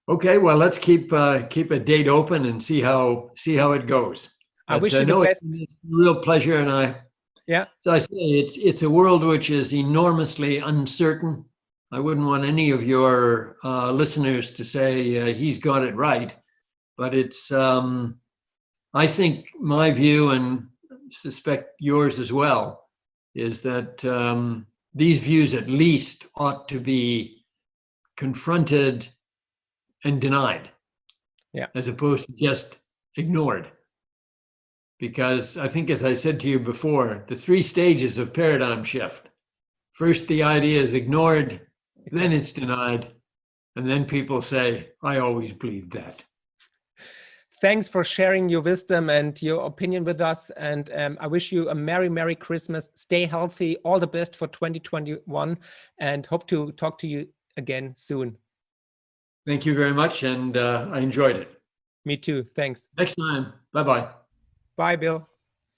Okay, well, let's keep a date open and see how it goes. I wish you the best. It's a real pleasure, and so I say it's a world which is enormously uncertain. I wouldn't want any of your listeners to say he's got it right, but it's I think my view, and suspect yours as well, is that these views at least ought to be confronted and denied, as opposed to just ignored. Because I think, as I said to you before, the 3 stages of paradigm shift. First, the idea is ignored, then it's denied, and then people say, I always believed that. Thanks for sharing your wisdom and your opinion with us. And I wish you a Merry, Merry Christmas. Stay healthy. All the best for 2021 and hope to talk to you again soon. Thank you very much. And I enjoyed it. Me too. Thanks. Next time. Bye-bye. Bye, Bill.